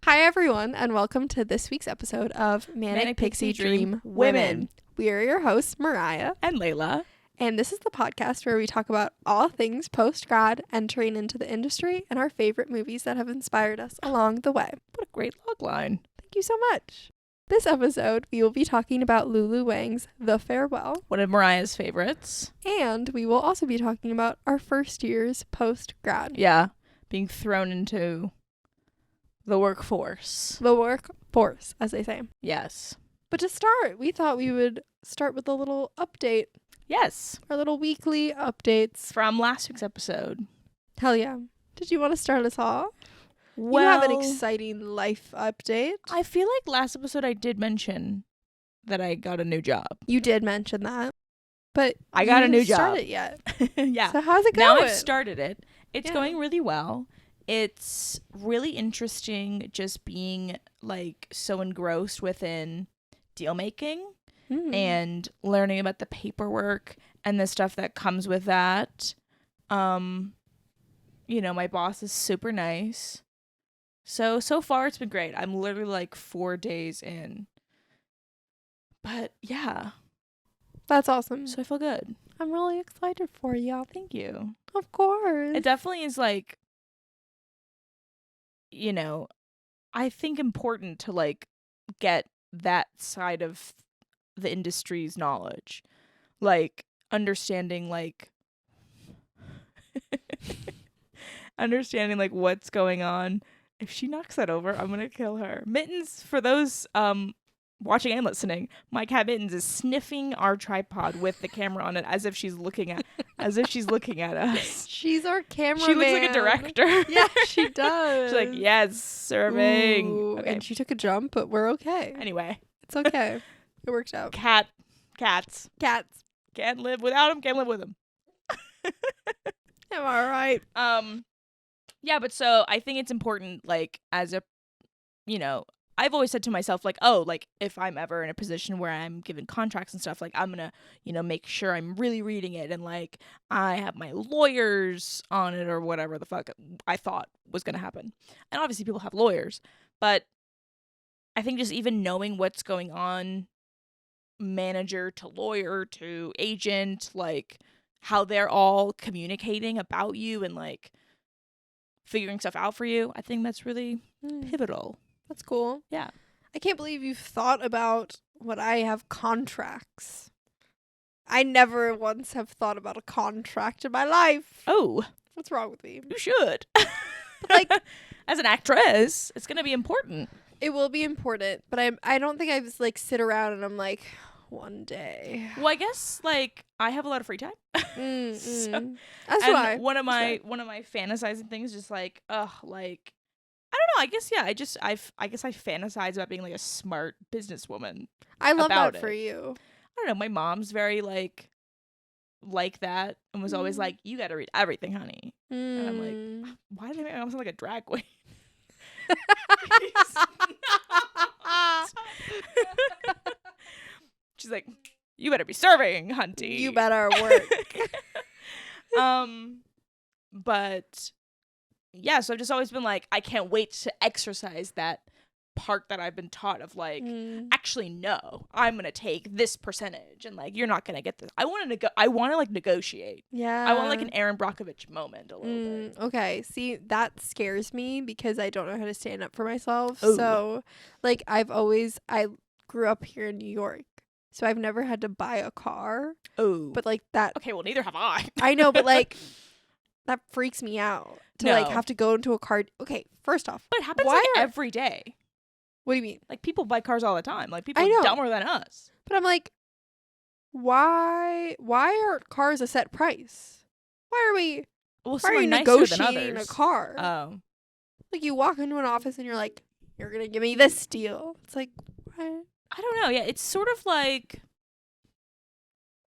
Hi, everyone, and welcome to this week's episode of Manic Pixie Dream Women. We are your hosts, Miraya and Layla, and this is the podcast where we talk about all things post-grad, entering into the industry, and our favorite movies that have inspired us along the way. What a great logline. Thank you so much. This episode, we will be talking about Lulu Wang's The Farewell. One of Miraya's favorites. And we will also be talking about our first years post-grad. Yeah, being thrown into the workforce. The workforce, as they say. Yes. But to start, we thought we would start with a little update. Yes. Our little weekly updates. From last week's episode. Hell yeah. Did you want to start us off? Well, you have an exciting life update. I feel like last episode I did mention that I got a new job. You did mention that. But I got a new job. Start it yet. Yeah. So how's it going? Now I've started it. It's Yeah. going really well. It's really interesting just being like so engrossed within deal making and learning about the paperwork and the stuff that comes with that. My boss is super nice. So far it's been great. I'm literally like 4 days in. But yeah. That's awesome. So I feel good. I'm really excited for you. Thank you. Of course. It definitely is like, I think important to like get that side of the industry's knowledge. Like understanding like what's going on. If she knocks that over, I'm gonna kill her. Mittens, for those watching and listening, my cat Mittens is sniffing our tripod with the camera on it as if she's looking at us. She's our cameraman. She looks like a director. Yeah, she does. She's like, yes, serving. Ooh, okay. And she took a jump, but we're okay. Anyway. It's okay. It worked out. Cats. Cats. Can't live without them, can't live with them. Am I right? Yeah, but so I think it's important, like, as a, I've always said to myself, like, oh, like, if I'm ever in a position where I'm given contracts and stuff, like, I'm gonna, make sure I'm really reading it and, like, I have my lawyers on it or whatever the fuck I thought was gonna happen. And obviously people have lawyers, but I think just even knowing what's going on, manager to lawyer to agent, like, how they're all communicating about you and, like, figuring stuff out for you, I think that's really pivotal. That's cool. Yeah. I can't believe you've thought about what I have contracts. I never once have thought about a contract in my life. Oh. What's wrong with me? You should. Like, as an actress, it's going to be important. It will be important, but I don't think I just like sit around and I'm like, one day. Well, I guess like I have a lot of free time. So, that's why. One of my fantasizing things is just like, like, I don't know. I guess I guess I fantasize about being like a smart businesswoman. I love that for you. I don't know. My mom's very like that and was always like, you got to read everything, honey. And I'm like, why do they make me sound like a drag queen? She's like, you better be serving, hunty. You better work. But yeah, so I've just always been like, I can't wait to exercise that part that I've been taught of like, actually, no, I'm gonna take this percentage, and like, you're not gonna get this. I want to like negotiate. Yeah. I want like an Aaron Brockovich moment a little bit. Okay, see, that scares me because I don't know how to stand up for myself. Ooh. So, like, I grew up here in New York. So I've never had to buy a car. Oh. But like that. Okay, well, neither have I. I know, but like that freaks me out to No. like have to go into a car. Okay, first off. But it happens like every day. What do you mean? Like people buy cars all the time. Like people I know. are dumber than us. But I'm like, why are cars a set price? Why are you negotiating a car? Oh. Like you walk into an office and you're like, you're gonna give me this deal. It's like, what? I don't know. Yeah, it's sort of like.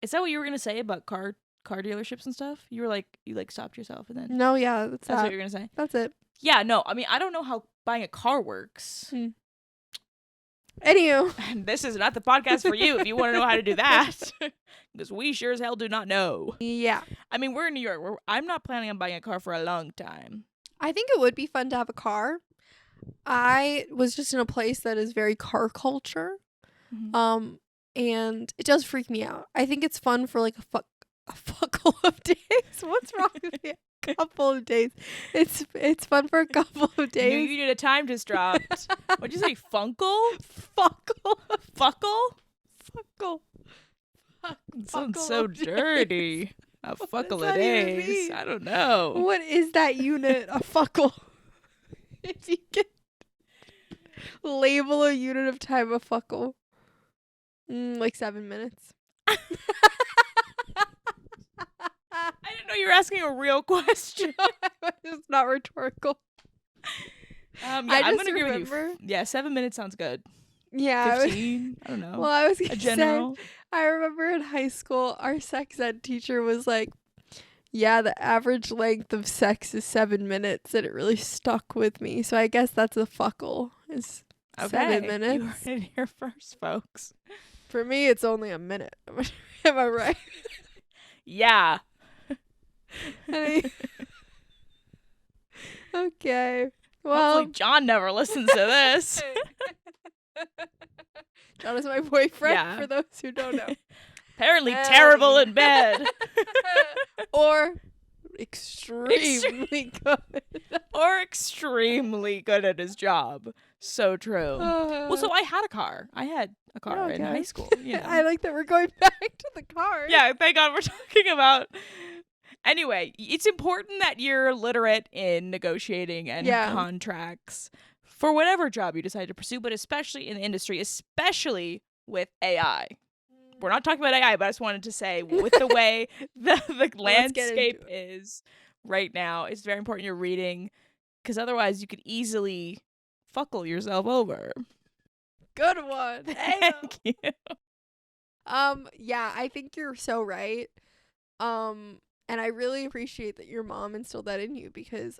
Is that what you were gonna say about car dealerships and stuff? You were like, you like stopped yourself and then. No, yeah, that's what you're gonna say. That's it. Yeah, no. I mean, I don't know how buying a car works. Anywho, And this is not the podcast for you if you want to know how to do that. Because we sure as hell do not know. Yeah. I mean, we're in New York. I'm not planning on buying a car for a long time. I think it would be fun to have a car. I was just in a place that is very car culture. Mhm. And it does freak me out. I think it's fun for like a couple of days. What's wrong with me? A couple of days. It's fun for a couple of Knew days. you needed a time just dropped. What'd you say? Funkle? Fuckle. Fuckle? Fuckle. It sounds Fuckle so of days. dirty. A What does fuckle of that even days. mean? I don't know. What is that unit? A fuckle. If you can label a unit of time a fuckle. Like 7 minutes. I didn't know you were asking a real question. It's not rhetorical. Yeah, I I'm just gonna agree with remember. you. Yeah, 7 minutes sounds good. Yeah. 15. I don't know. Well, I was A gonna say, general. I remember in high school, our sex ed teacher was like, yeah, the average length of sex is 7 minutes, and it really stuck with me. So I guess that's a fuckle. Is 7 You minutes. heard it here first, folks. For me, it's only a minute. Am I right? Yeah. Okay. Well, Hopefully John never listens to this. John is my boyfriend, Yeah. for those who don't know. Apparently terrible in bed. Or extremely good. Or extremely good at his job. So true. Well, so I had a car. I had a car in Okay. high school. You know. I like that we're going back to the car. Yeah, thank God we're talking about. Anyway, it's important that you're literate in negotiating and Yeah. contracts for whatever job you decide to pursue, but especially in the industry, especially with AI. We're not talking about AI, but I just wanted to say with the way the landscape is right now, it's very important you're reading, because otherwise you could easily fuckle yourself over. Good one. Thank you. Yeah, I think you're so right. And I really appreciate that your mom instilled that in you, because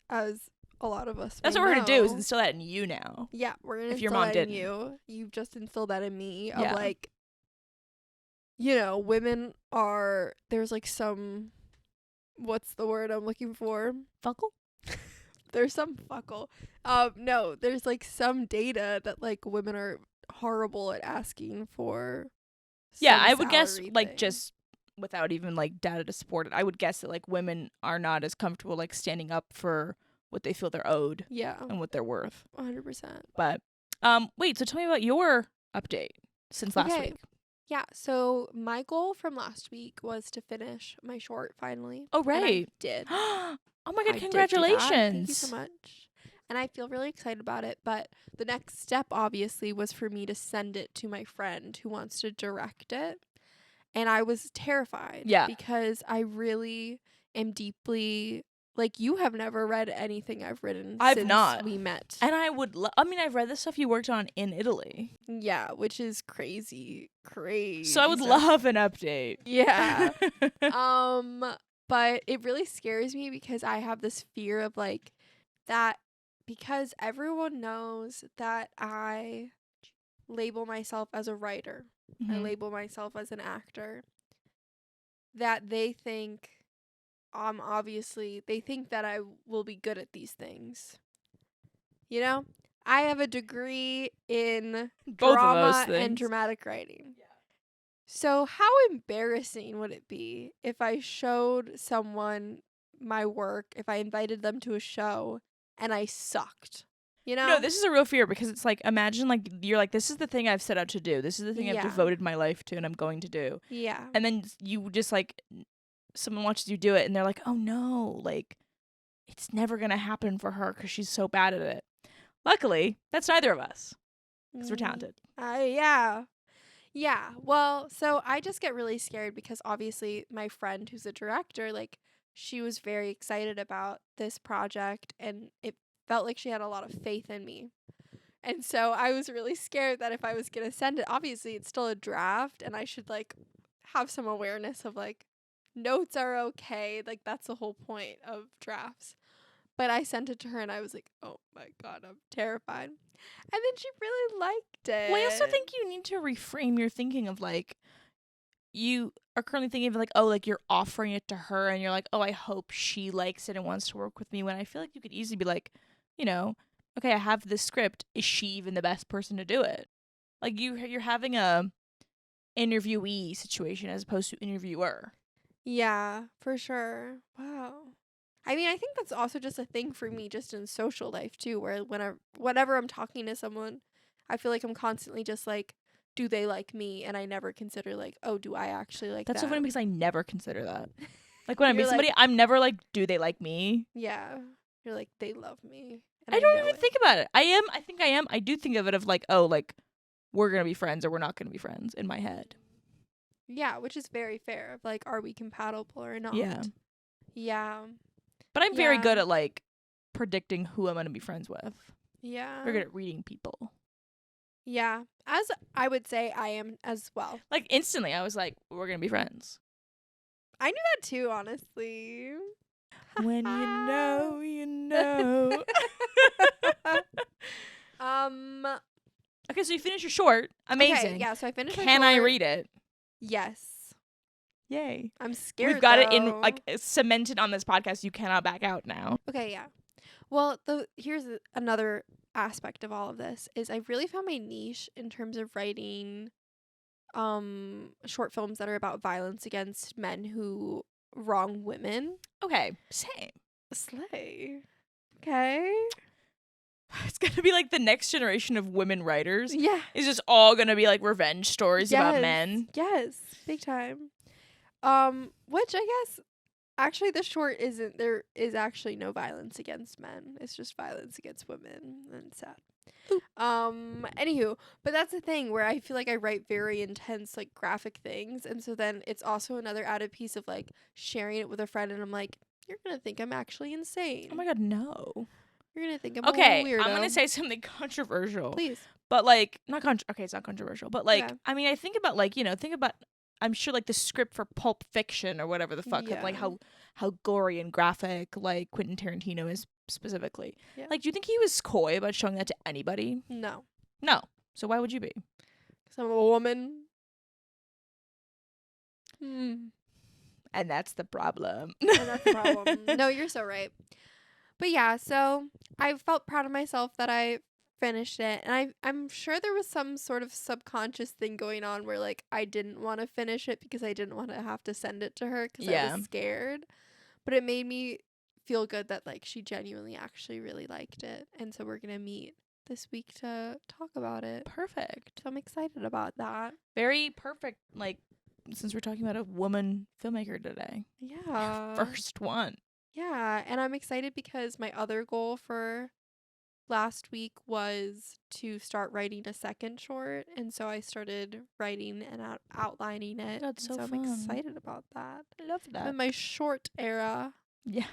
as a lot of us That's may what we're going to do is know- instill that in you now. Yeah, we're going to If your instill mom that in didn't. you. You've just instilled that in me of Yeah. like, women are, there's like some, what's the word I'm looking for? Fuckle? There's some fuckle. No, there's like some data that like women are horrible at asking for. Yeah, some I would guess salary like thing. just without even like data to support it, I would guess that like women are not as comfortable like standing up for what they feel they're owed Yeah, and what they're worth. 100%. But wait, so tell me about your update since last Okay. week. Yeah, so my goal from last week was to finish my short finally. Oh, And I right. did. Oh my I god, did do that. congratulations. Thank you so much. And I feel really excited about it. But the next step, obviously, was for me to send it to my friend who wants to direct it. And I was terrified. Yeah. Because I really am deeply, like, you have never read anything I've written I've since not. we met. And I would I mean, I've read the stuff you worked on in Italy. Yeah, which is crazy. So I would stuff. love an update. Yeah. But it really scares me because I have this fear of like that, because everyone knows that I label myself as a writer. I Mhm. label myself as an actor. That they think obviously they think that I will be good at these things. You know? I have a degree in Both of those drama and things. dramatic writing. So how embarrassing would it be if I showed someone my work, if I invited them to a show and I sucked? You know? No, this is a real fear because it's like, imagine like you're like, this is the thing I've set out to do. This is the thing I've Yeah. devoted my life to and I'm going to do. Yeah. And then you just like, someone watches you do it and they're like, oh no, like it's never going to happen for her because she's so bad at it. Luckily, that's neither of us because we're talented. Yeah. Yeah. Well, so I just get really scared because obviously my friend who's a director, like, she was very excited about this project and it felt like she had a lot of faith in me. And so I was really scared that if I was going to send it, obviously it's still a draft and I should like have some awareness of like notes are okay. Like that's the whole point of drafts. But I sent it to her and I was like, oh my God, I'm terrified. And then she really liked it. Well, I also think you need to reframe your thinking of like, you are currently thinking of like, oh, like you're offering it to her and you're like, oh, I hope she likes it and wants to work with me. When I feel like you could easily be like, you know, okay, I have this script. Is she even the best person to do it? Like you're having a interviewee situation as opposed to interviewer. Yeah, for sure. Wow. I mean, I think that's also just a thing for me just in social life too, where whenever I'm talking to someone, I feel like I'm constantly just like, do they like me? And I never consider like, oh, do I actually like That's so funny them? because I never consider that. Like when I You're meet somebody, like, I'm never like, do they like me? yeah. You're like, they love me. And I I don't know even it. think about it. I think I am. I do think of it of like, oh, like we're going to be friends or we're not going to be friends in my head. Yeah, which is very fair. Like, are we compatible or not? Yeah. Yeah. But I'm very Yeah. good at like predicting who I'm going to be friends with. Yeah. Very good at reading people. Yeah. As I would say I am as well. Like instantly, I was like, we're going to be friends. I knew that too, honestly. When you know, you know. um Okay, so you finished your short. Amazing. Okay, yeah, so I finished my Can I short. read it? Yes. Yay. I'm scared. We've got it in though. like cemented on this podcast. You cannot back out now. Okay, yeah. Well, here's another aspect of all of this is I really found my niche in terms of writing short films that are about violence against men who wrong women. Okay, same. Slay. Okay. It's gonna be like the next generation of women writers. Yeah. Is just all gonna be like revenge stories about men. Yes. Big time. Which I guess actually the short isn't, there is actually no violence against men. It's just violence against women, and it's sad. Ooh. Anywho, but that's the thing where I feel like I write very intense, like graphic things, and so then it's also another added piece of like sharing it with a friend, and I'm like, you're gonna think I'm actually insane. Oh my god, no. You're gonna think I'm Okay, a weirdo. I'm gonna say something controversial. Please. But like okay, it's not controversial. But like Okay. I mean I think about like, think about I'm sure like the script for Pulp Fiction or whatever the fuck of like Yeah. how gory and graphic like Quentin Tarantino is specifically. Yeah. Like do you think he was coy about showing that to anybody? No. No. So why would you be? 'Cause I'm a woman. And And that's the problem. that's the problem. No, you're so right. But yeah, so I felt proud of myself that I finished it, and I'm sure there was some sort of subconscious thing going on where like I didn't want to finish it because I didn't want to have to send it to her because I Yeah. was scared. But it made me feel good that like she genuinely actually really liked it, and so we're gonna meet this week to talk about it. Perfect. So I'm excited about that. Very perfect. Like since we're talking about a woman filmmaker today. Yeah. First one. Yeah, and I'm excited because my other goal for last week was to start writing a second short, and so I started writing and outlining it. That's and so I'm fun. excited about that. I love I'm that. in my short era. Yeah.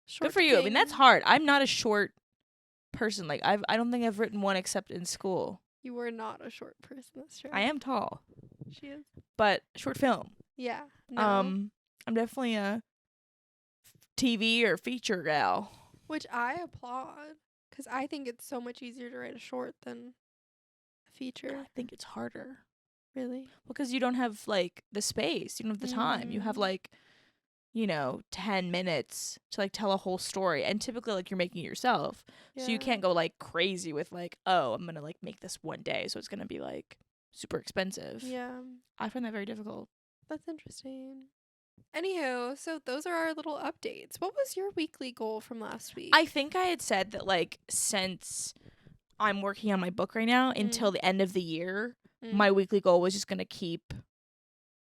Short Good for you. I mean, that's king. hard. I'm not a short person. Like I don't think I've written one except in school. You were not a short person. That's true. I am tall, She is. but short film. Yeah. No. I'm definitely a TV or feature gal. Which I applaud because I think it's so much easier to write a short than a feature. I think it's harder Really. because you don't have like the space. You don't have the time. You have like 10 minutes to like tell a whole story, and typically like you're making it yourself, so you can't go like crazy with like, oh, I'm gonna like make this one day, so it's gonna be like super expensive. Yeah. I find that very difficult. That's interesting. Anywho, so those are our little updates. What was your weekly goal from last week? I think I had said that like since I'm working on my book right now until the end of the year, my weekly goal was just gonna keep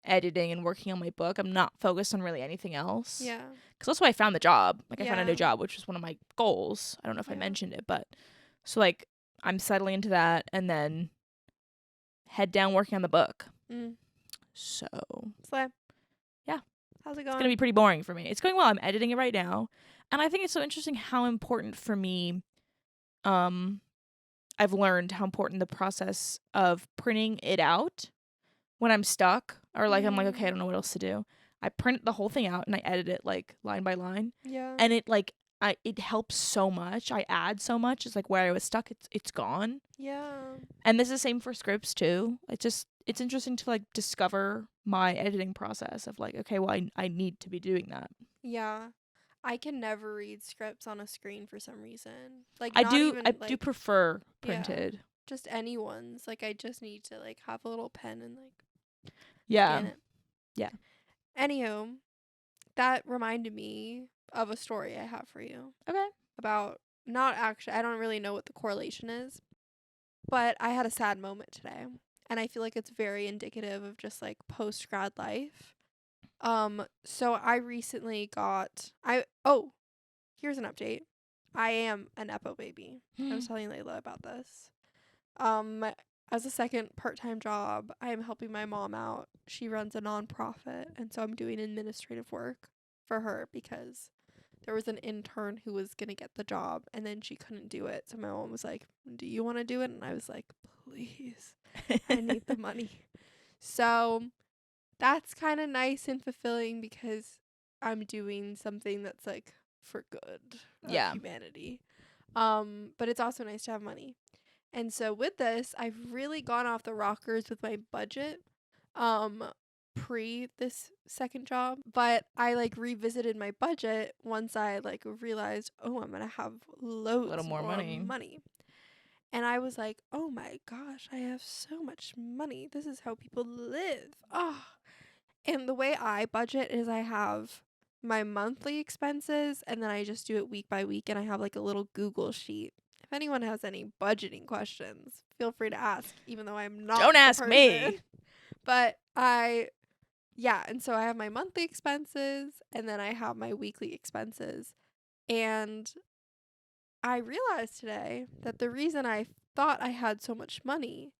editing and working on my book. I'm not focused on really anything else. Yeah. Because that's why I found the job. Like I found a new Yeah. job, which was one of my goals. I don't know if I Yeah. mentioned it, but so like I'm settling into that and then head down working on the book. So Slay. Yeah. How's it it's going? gonna be pretty boring for me. It's going well. I'm editing it right now, and I think it's so interesting how important for me. I've learned how important the process of printing it out when I'm stuck or like I'm like, okay, I don't know what else to do. I print the whole thing out and I edit it like line by line. Yeah. And it like it helps so much. I add so much. It's like where I was stuck, it's gone. Yeah. And this is the same for scripts too. It's interesting to like discover my editing process of like, okay, well I need to be doing that. Yeah. I can never read scripts on a screen for some reason. Like, I not do even, I do like, prefer yeah, printed. just anyone's. Like, I just need to, like, have a little pen and, like, Yeah. scan it. Yeah. Anywho, that reminded me of a story I have for you Okay. about, not actually, I don't really know what the correlation is, but I had a sad moment today. And I feel like it's very indicative of just, like, post-grad life. So I recently here's an update. I am a Nepo baby. I was telling Layla about this. Um, as a second part-time job, I am helping my mom out. She runs a nonprofit, and so I'm doing administrative work for her because there was an intern who was going to get the job, and then she couldn't do it. So my mom was like, "Do you want to do it?" And I was like, "Please. I need the money." So that's kind of nice and fulfilling because I'm doing something that's like for good of Yeah. humanity. But it's also nice to have money. And so with this, I've really gone off the rockers with my budget pre this second job, but I like revisited my budget once I like realized, oh, I'm going to have A loads little more money. And I was like, oh my gosh, I have so much money. This is how people live. Oh. And the way I budget is I have my monthly expenses and then I just do it week by week and I have like a little Google sheet. If anyone has any budgeting questions, feel free to ask, even though I'm not Don't the ask person. me. But and so I have my monthly expenses and then I have my weekly expenses. And I realized today that the reason I thought I had so much money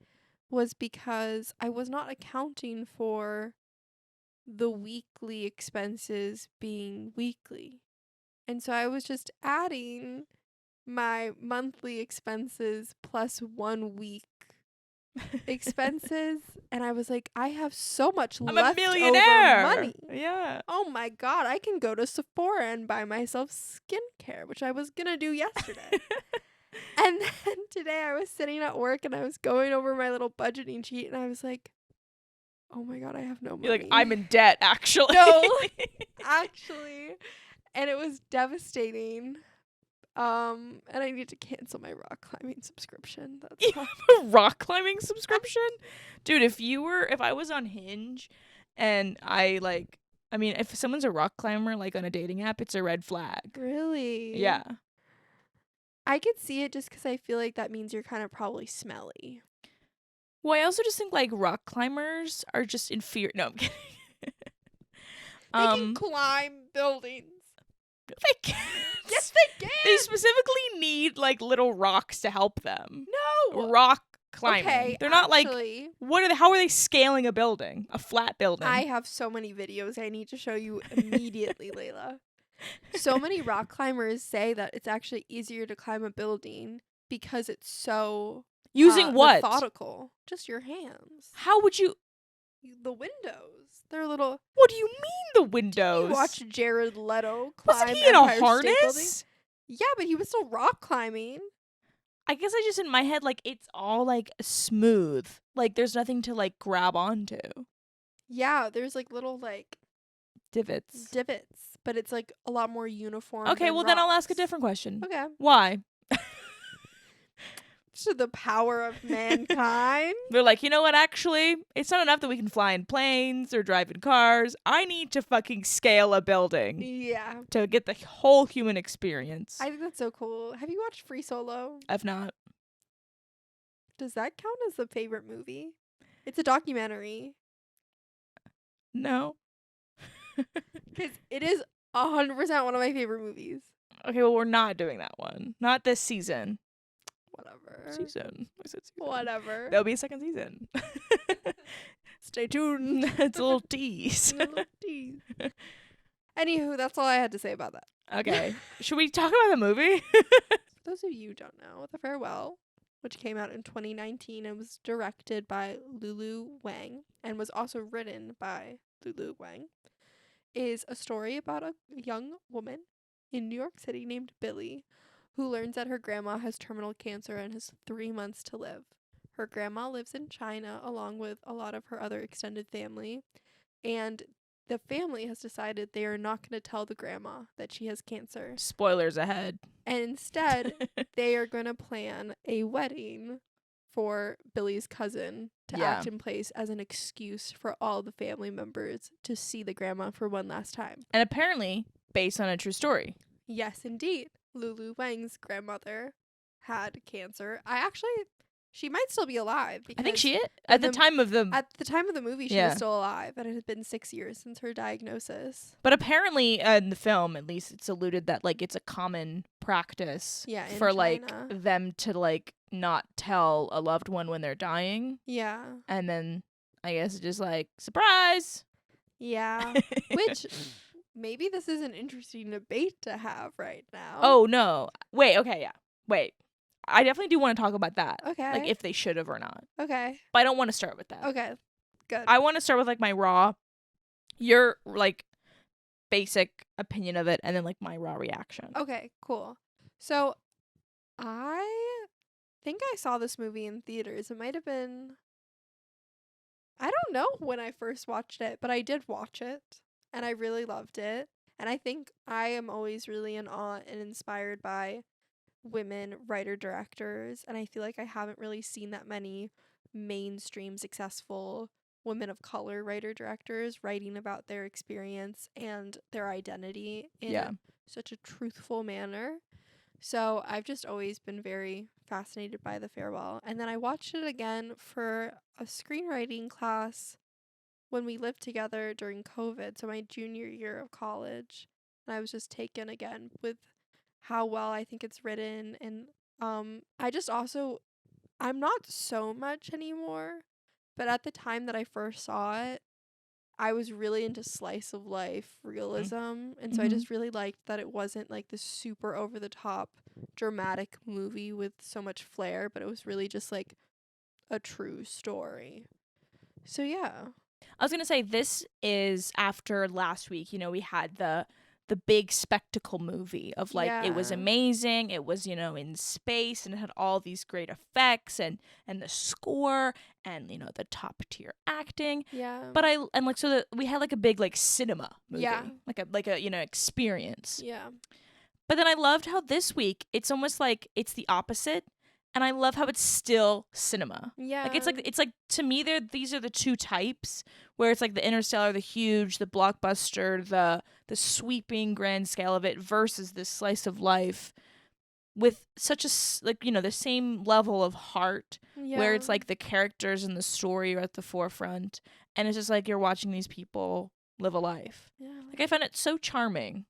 was because I was not accounting for the weekly expenses being weekly. And so I was just adding my monthly expenses plus 1 week expenses. And I was like, I have so much I'm a leftover millionaire. money. Yeah. Oh my God, I can go to Sephora and buy myself skincare, which I was going to do yesterday. And then today I was sitting at work and I was going over my little budgeting sheet and I was like, oh my God, I have no money. You're like, I'm in debt, actually. No, actually. And it was devastating. And I need to cancel my rock climbing subscription. That's You all. have a rock climbing subscription? Dude, if I was on Hinge and if someone's a rock climber, like on a dating app, it's a red flag. Really? Yeah. I could see it just because I feel like that means you're kind of probably smelly. Well, I also just think like rock climbers are just inferior. No, I'm kidding. They can climb buildings. They can't. Yes, they can. They specifically need like little rocks to help them. No. Rock climbing. Okay, They're not actually, like how are they scaling a building? A flat building. I have so many videos I need to show you immediately, Layla. So many rock climbers say that it's actually easier to climb a building because it's so using what? methodical. Just your hands. How would you? The windows. They're little. What do you mean the windows? You watch Jared Leto climb Wasn't he in Empire a State Building? harness? Yeah, but he was still rock climbing. I guess I just in my head like it's all like smooth. Like there's nothing to like grab onto. Yeah, there's like little like Divots. but it's like a lot more uniform. Okay, well then I'll ask a different question. Okay. Why? To the power of mankind. They're like, you know what, actually, it's not enough that we can fly in planes or drive in cars. I need to fucking scale a building. Yeah. To get the whole human experience. I think that's so cool. Have you watched Free Solo? I've not. Does that count as a favorite movie? It's a documentary. No. Because it is 100% one of my favorite movies. Okay, well, we're not doing that one. Not this season. Whatever. Season. I said season. Whatever. There'll be a second season. Stay tuned. It's a little tease. Anywho, that's all I had to say about that. Okay. Should we talk about the movie? For those of you who don't know, The Farewell, which came out in 2019 and was directed by Lulu Wang and was also written by Lulu Wang, is a story about a young woman in New York City named Billy who learns that her grandma has terminal cancer and has 3 months to live. Her grandma lives in China along with a lot of her other extended family, and the family has decided they are not going to tell the grandma that she has cancer. Spoilers ahead. And instead, they are going to plan a wedding for Billy's cousin to Yeah. act in place as an excuse for all the family members to see the grandma for one last time. And apparently based on a true story. Yes, indeed. Lulu Wang's grandmother had cancer. She might still be alive. I think because she is. At the time of the movie, she Yeah. was still alive, and it had been 6 years since her diagnosis. But apparently in the film, at least, it's alluded that like it's a common practice Yeah, in for like China. them to like not tell a loved one when they're dying, Yeah. and then I guess it's just like surprise. Yeah. Which maybe this is an interesting debate to have right now. Oh no! Wait. Okay. Yeah. Wait. I definitely do want to talk about that. Okay. Like if they should have or not. Okay. But I don't want to start with that. Okay. Good. I want to start with like my raw, your like basic opinion of it, and then like my raw reaction. Okay, cool. So I think I saw this movie in theaters. It might have been, I don't know when I first watched it, but I did watch it and I really loved it. And I think I am always really in awe and inspired by women writer directors, and I feel like I haven't really seen that many mainstream successful women of color writer directors writing about their experience and their identity in such a truthful manner. So I've just always been very fascinated by The Farewell. And then I watched it again for a screenwriting class when we lived together during COVID, so my junior year of college. And I was just taken again with how well I think it's written. And I just also, I'm not so much anymore, but at the time that I first saw it, I was really into slice of life realism, and so I just really liked that it wasn't like this super over the top dramatic movie with so much flair, but it was really just like a true story. So yeah. I was gonna say this is after last week. You know, we had the big spectacle movie of like it was Yeah. amazing. It was, you know, in space and it had all these great effects and the score and, you know, the top tier acting. Yeah. But we had like a big like cinema movie. Yeah. Like a you know, experience. Yeah. But then I loved how this week it's almost like it's the opposite. And I love how it's still cinema. Yeah. Like it's like to me these are the two types where it's like the interstellar, the huge, the blockbuster, the sweeping grand scale of it versus this slice of life with such like, you know, the same level of heart where it's like the characters and the story are at the forefront and it's just like you're watching these people live a life. Yeah. Like I find it so charming.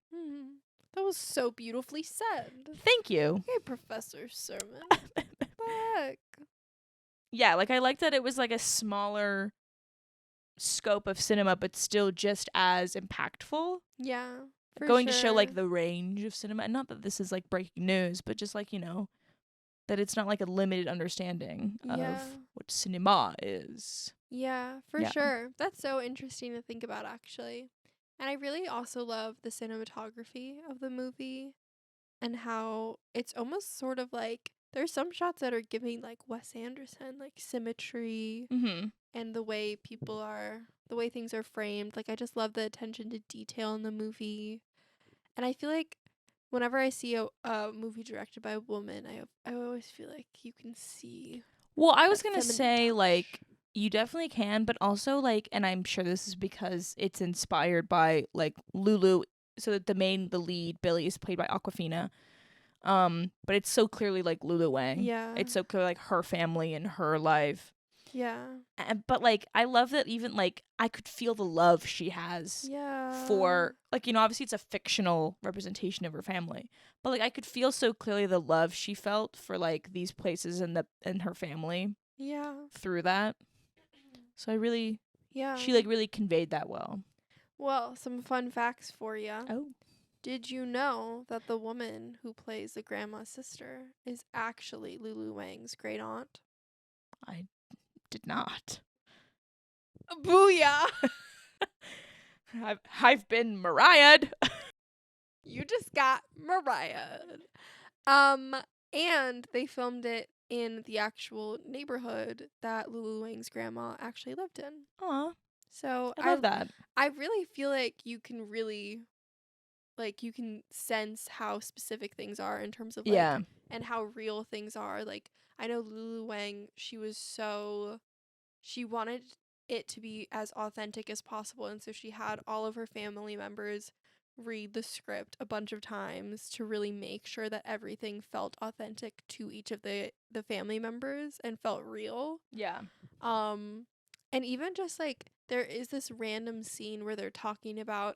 That was so beautifully said. Thank you. Hey, Professor Sermon. Fuck. Yeah, like I like that it was like a smaller scope of cinema but still just as impactful. Yeah. Going to show like the range of cinema, and not that this is like breaking news, but just like, you know, that it's not like a limited understanding of what cinema is. Yeah, for sure. That's so interesting to think about, actually. And I really also love the cinematography of the movie and how it's almost sort of like there's some shots that are giving like Wes Anderson, like symmetry and the way things are framed. Like I just love the attention to detail in the movie. And I feel like whenever I see a movie directed by a woman, I always feel like you can see. Well, I was going to feminine say touch. like you definitely can, but also like, and I'm sure this is because it's inspired by like Lulu, so that the lead Billy is played by Awkwafina. But it's so clearly like Lulu Wang. Yeah. It's so clear like her family and her life. Yeah. But like I love that even like I could feel the love she has for like, you know, obviously it's a fictional representation of her family, but like I could feel so clearly the love she felt for like these places and her family. Yeah. Through that. So I really she like really conveyed that well. Well, some fun facts for you. Oh. Did you know that the woman who plays the grandma's sister is actually Lulu Wang's great aunt? I did not. Booyah! I've been Miraya. You just got Miraya. And they filmed it in the actual neighborhood that Lulu Wang's grandma actually lived in. Aw. So I love that. I really feel like you can really like you can sense how specific things are in terms of like Yeah. and how real things are. Like I know Lulu Wang, she wanted it to be as authentic as possible, and so she had all of her family members read the script a bunch of times to really make sure that everything felt authentic to each of the family members and felt real. Yeah. Um and even just like there is this random scene where they're talking about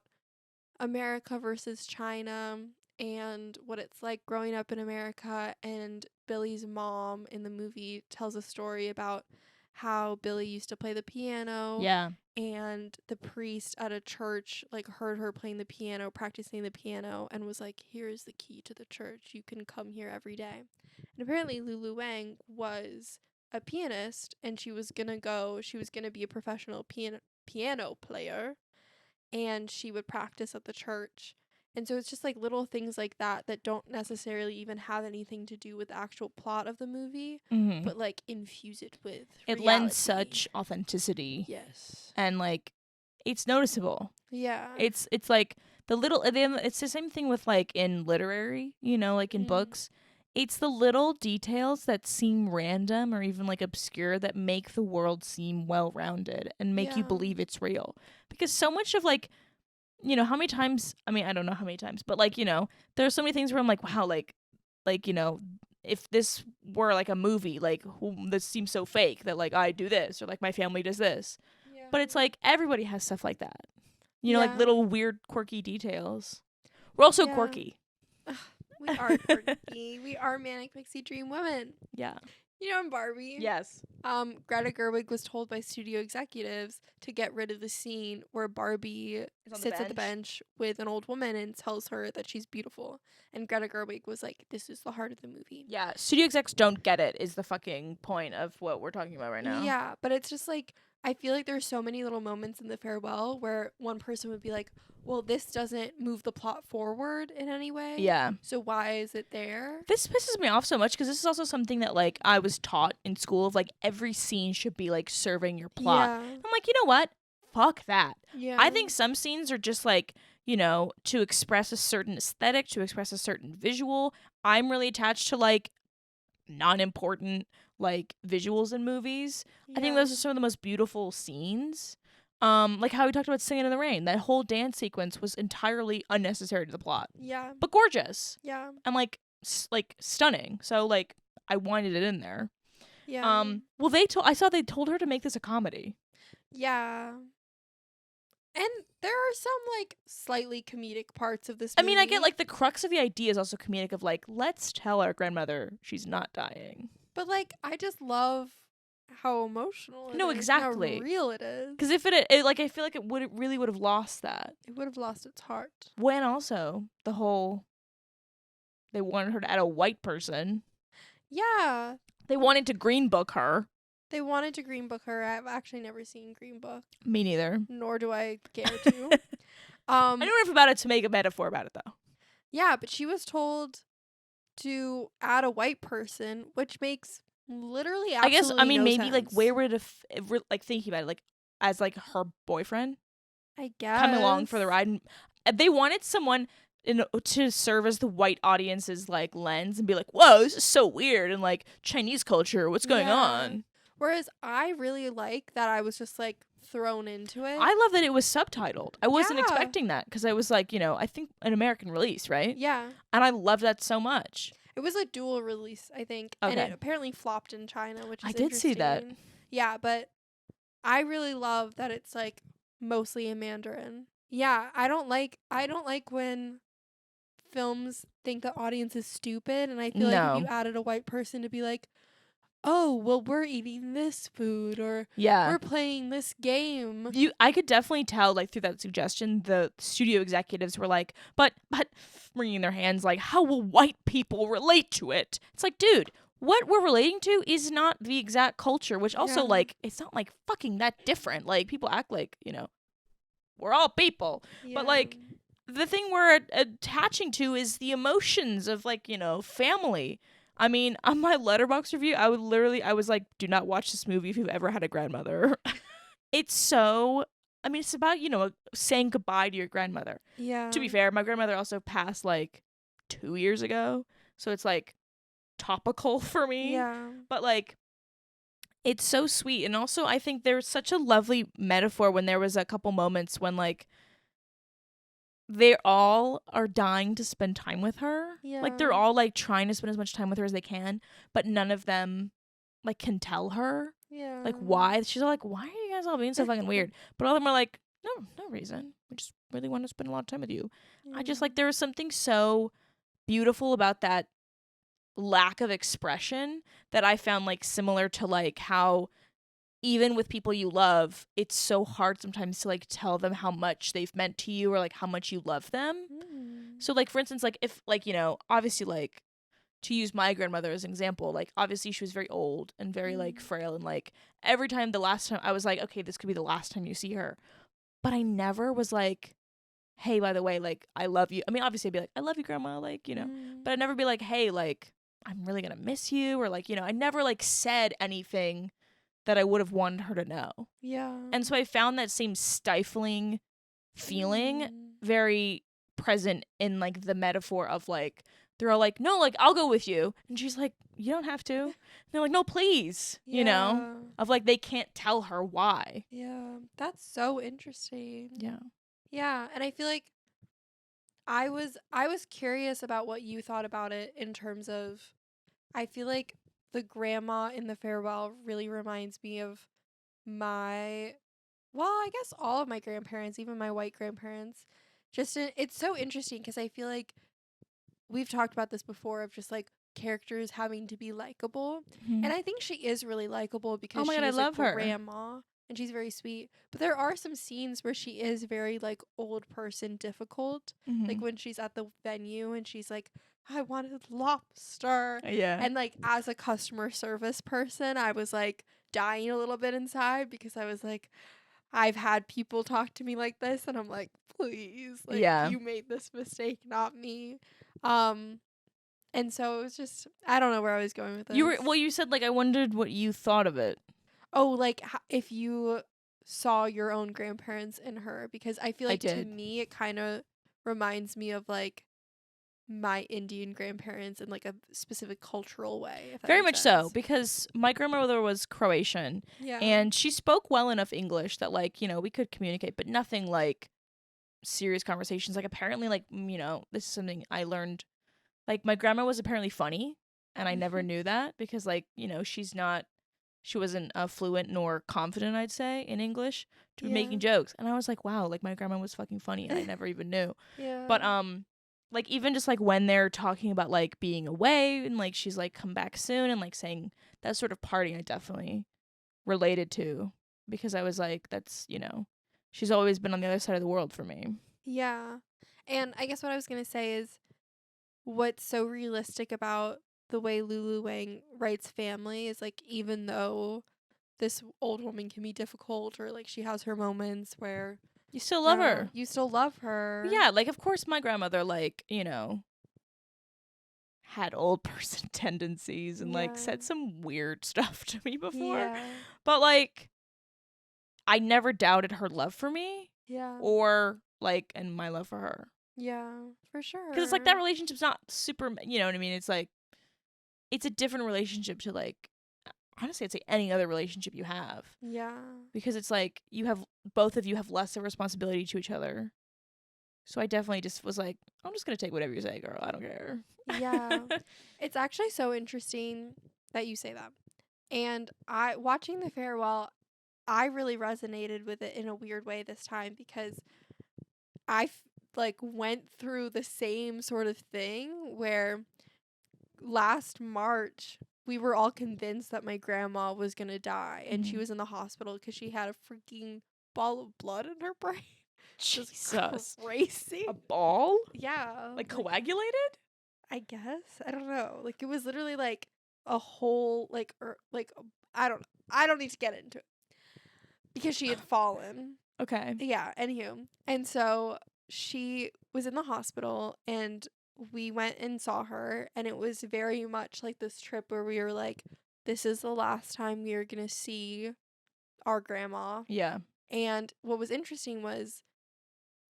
America versus China and what it's like growing up in America, and Billy's mom in the movie tells a story about how Billy used to play the piano, Yeah. and the priest at a church like heard her playing the piano, practicing the piano, and was like, here's the key to the church, you can come here every day. And apparently Lulu Wang was a pianist, and she was gonna be a professional piano player, and she would practice at the church. And so it's just like little things like that that don't necessarily even have anything to do with the actual plot of the movie, Mm-hmm. but like infuse it with It reality. lends such authenticity, Yes. and like it's noticeable. Yeah. It's like the little it's the same thing with like in literary, like in books. It's the little details that seem random or even like obscure that make the world seem well-rounded and make you Yeah. believe it's real. Because so much of like, how many times, I mean, I don't know how many times, but like, there are so many things where I'm like, wow, like, if this were like a movie, like this seems so fake that like I do this or like my family does this. Yeah. But it's like everybody has stuff like that. Like Yeah. little weird quirky details. We're also Yeah. quirky. We are quirky. We are manic pixie dream women. Yeah. You know, in Barbie. Yes. Greta Gerwig was told by studio executives to get rid of the scene where Barbie sits at the bench with an old woman and tells her that she's beautiful. And Greta Gerwig was like, this is the heart of the movie. Yeah, studio execs don't get it is the fucking point of what we're talking about right now. Yeah, but it's just like, I feel like there's so many little moments in the farewell where one person would be like, well, this doesn't move the plot forward in any way. Yeah. So why is it there? This pisses me off so much because this is also something that like I was taught in school of like every scene should be like serving your plot. Yeah. I'm like, you know what? Fuck that. Yeah. I think some scenes are just like, to express a certain aesthetic, to express a certain visual. I'm really attached to like non-important like visuals in movies. I think those are some of the most beautiful scenes. Like how we talked about Singing in the Rain. That whole dance sequence was entirely unnecessary to the plot. Yeah. But gorgeous. Yeah. And like stunning. So like I wanted it in there. Yeah. Well, I saw they told her to make this a comedy. Yeah. And there are some like slightly comedic parts of this I movie. mean, I get like the crux of the idea is also comedic of like, let's tell our grandmother she's not dying. But like I just love how emotional it No, is, exactly. how real it is. Because if it like, I feel like it really would have lost that. It would have lost its heart. When also the whole, they wanted her to add a white person. Yeah. They wanted to green book her. They wanted to Green Book her. I've actually never seen Green Book. Me neither. Nor do I care to. I know enough about it to make a metaphor about it though. Yeah, but she was told to add a white person, which makes literally absolutely I guess, I mean, no maybe sense. like where would it like thinking about it, like as like her boyfriend I guess coming along for the ride, and they wanted someone to serve as the white audience's like lens and be like, whoa, this is so weird, and like Chinese culture, what's going on? Whereas I really like that I was just like thrown into it. I love that it was subtitled. I wasn't Yeah. expecting that because I was like, I think an American release, right? Yeah. And I love that so much. It was a dual release, I think. And Okay. it apparently flopped in China, which is I did see that. interesting. Yeah, but I really love that it's like mostly in Mandarin. Yeah, I don't like when films think the audience is stupid, and I feel like No. if you added a white person to be like, oh, well, we're eating this food, or Yeah. we're playing this game. I could definitely tell, like, through that suggestion, the studio executives were like, but wringing their hands like, how will white people relate to it? It's like, dude, what we're relating to is not the exact culture, which also, Yeah. like, it's not, like, fucking that different. Like, people act like, we're all people. But, like, the thing we're attaching to is the emotions of, like, family. I mean, on my Letterboxd review, I was like, do not watch this movie if you've ever had a grandmother. It's so I mean, it's about, saying goodbye to your grandmother. Yeah. To be fair, my grandmother also passed like 2 years ago. So it's like topical for me. Yeah. But like, it's so sweet. And also, I think there's such a lovely metaphor when there was a couple moments when like they all are dying to spend time with her. Like, they're Yeah. all like trying to spend as much time with her as they can, but none of them like can tell her Yeah. like why. She's all like, why are you guys all being so fucking weird? But all of them are like, no reason. We just really want to spend a lot of time with you. I just Yeah. like, there was something so beautiful about that lack of expression that I found like similar to like how even with people you love, it's so hard sometimes to like tell them how much they've meant to you or like how much you love them. Mm. So like for instance, like if like, obviously like to use my grandmother as an example, like obviously she was very old and very like Mm. frail, and like every time the last time I was like, okay, this could be the last time you see her. But I never was like, hey, by the way, like I love you. I mean, obviously I'd be like, I love you, grandma, like, Mm. but I'd never be like, hey, like I'm really gonna miss you, or like, I never like said anything that I would have wanted her to know. Yeah. And so I found that same stifling feeling Mm. very present in like the metaphor of like they're all like, no, like I'll go with you, and she's like, you don't have to. And they're like, no, please, Yeah. of like they can't tell her why. Yeah. That's so interesting. Yeah. Yeah, and I feel like I was curious about what you thought about it in terms of I feel like the grandma in the farewell really reminds me of my well, I guess all of my grandparents, even my white grandparents. It's so interesting because I feel like we've talked about this before of just like characters having to be likable. Mhm. And I think she is really likable Oh because my she god, I is a love her. grandma and she's very sweet. But there are some scenes where she is very like old person difficult. Like Mhm. when she's at the venue and she's like, I wanted lobster. Yeah. And like as a customer service person, I was like dying a little bit inside because I was like, I've had people talk to me like this and I'm like, please, like Yeah. you made this mistake, not me. Um and so it was just I don't know where I was going with You were this. well. You said like I wondered what you thought of it. Oh, like if you saw your own grandparents in her because I feel I like to did. me it kind of reminds me of like my Indian grandparents in like a specific cultural way, if that Very makes much so, sense. because my grandmother was Croatian, Yeah. and she spoke well enough English that like we could communicate, but nothing like serious conversations. Like apparently, like this is something I learned. Like my grandma was apparently funny, and I never knew that because like she wasn't fluent nor confident, I'd say, in English to be Yeah. making jokes, and I was like, wow, like my grandma was fucking funny, and I never even knew. Yeah. But like even just like when they're talking about like being away and like she's like come back soon and like saying that sort of party, I definitely related to, because I was like, that's she's always been on the other side of the world for me. Yeah. And I guess what I was going to say is what's so realistic about the way Lulu Wang writes family is like even though this old woman can be difficult or like she has her moments where You still love her. you still love her. Yeah, like of course my grandmother like had old person tendencies and like Yeah. said some weird stuff to me before, Yeah. but like I never doubted her love for me Yeah. or like and my love for her. Yeah. For sure. Because it's like that relationship's not super, you know what I mean? It's like, it's a different relationship to like, honestly, I'd say any other relationship you have. Yeah. Because it's like, both of you have less of responsibility to each other. So I definitely just was like, I'm just going to take whatever you say, girl. I don't care. Yeah. It's actually so interesting that you say that. And watching the farewell, I really resonated with it in a weird way this time because like went through the same sort of thing where last March we were all convinced that my grandma was going to die and she Mhm. was in the hospital because she had a freaking ball of blood in her brain. Jesus. Crazy. A ball? Yeah. Like coagulated? I guess. I don't know. Like it was literally like a whole I don't need to get into it because she had fallen. Okay. Yeah, anywho. And so she was in the hospital and we went and saw her and it was very much like this trip where we were like, this is the last time we are gonna see our grandma. Yeah. And what was interesting was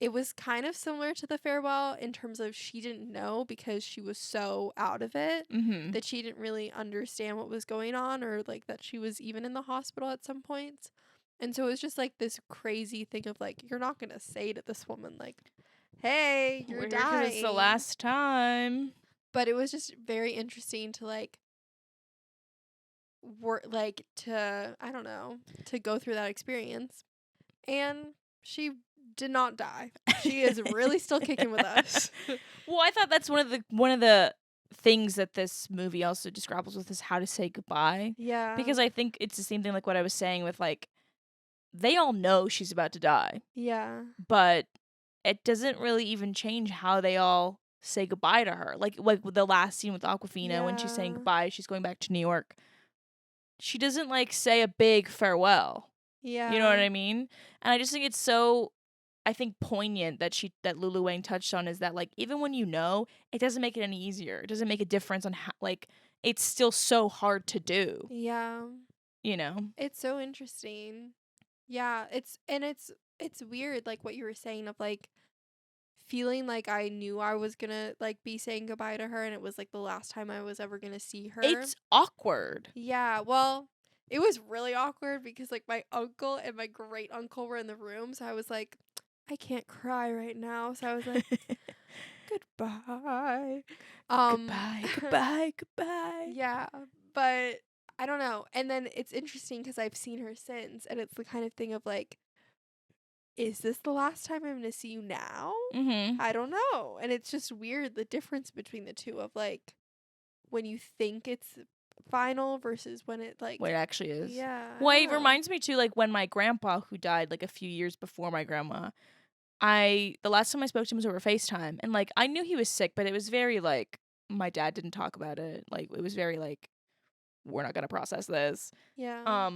it was kind of similar to the farewell in terms of she didn't know because she was so out of it Mm-hmm. that she didn't really understand what was going on, or like that she was even in the hospital at some points. And so it was just like this crazy thing of like, you're not going to say to this woman, like, hey, you're We're here because it's the dying. last time. But it was just very interesting to like work, like to, I don't know, to go through that experience. And she did not die. She is really still kicking with us. Well, I thought that's one of the things that this movie also just grapples with is how to say goodbye. Yeah. Because I think it's the same thing like what I was saying with like they all know she's about to die, Yeah. but it doesn't really even change how they all say goodbye to her. Like with the last scene with Aquafina when she's saying Yeah. goodbye, she's going back to New York. She doesn't like say a big farewell. Yeah. You know what I mean? And I just think it's so I think poignant that Lulu Wang touched on is that like even when you know, it doesn't make it any easier. It doesn't make a difference on how like it's still so hard to do, Yeah. you know? It's so interesting. Yeah, it's weird like what you were saying of like feeling like I knew I was going to like be saying goodbye to her and it was like the last time I was ever going to see her. It's awkward. Yeah, well, it was really awkward because like my uncle and my great uncle were in the room, so I was like, I can't cry right now. So I was like, goodbye. Goodbye. Yeah, but I don't know. And then it's interesting because I've seen her since, and it's the kind of thing of like, is this the last time I'm gonna see you now? Mhm. I don't know. And it's just weird the difference between the two of like when you think it's final versus when it like, What it actually is. yeah. I Well, don't it know. reminds me too, like when my grandpa, who died like a few years before my grandma, the last time I spoke to him was over FaceTime, and like I knew he was sick, but it was very like my dad didn't talk about it. Like it was very like we're not gonna process this. Yeah.